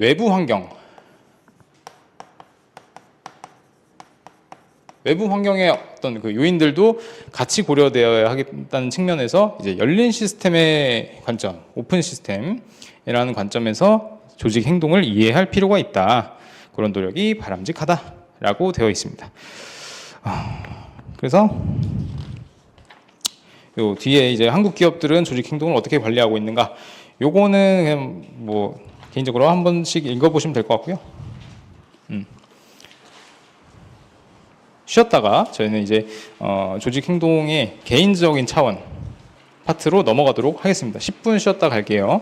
외부 환경의 어떤 그 요인들도 같이 고려되어야 하겠다는 측면에서 이제 열린 시스템의 관점, 오픈 시스템이라는 관점에서 조직 행동을 이해할 필요가 있다. 그런 노력이 바람직하다라고 되어 있습니다. 그래서 요 뒤에 이제 한국 기업들은 조직 행동을 어떻게 관리하고 있는가? 요거는 그냥 뭐 개인적으로 한 번씩 읽어보시면 될 것 같고요. 쉬었다가 저희는 이제 조직 행동의 개인적인 차원 파트로 넘어가도록 하겠습니다. 10분 쉬었다 갈게요.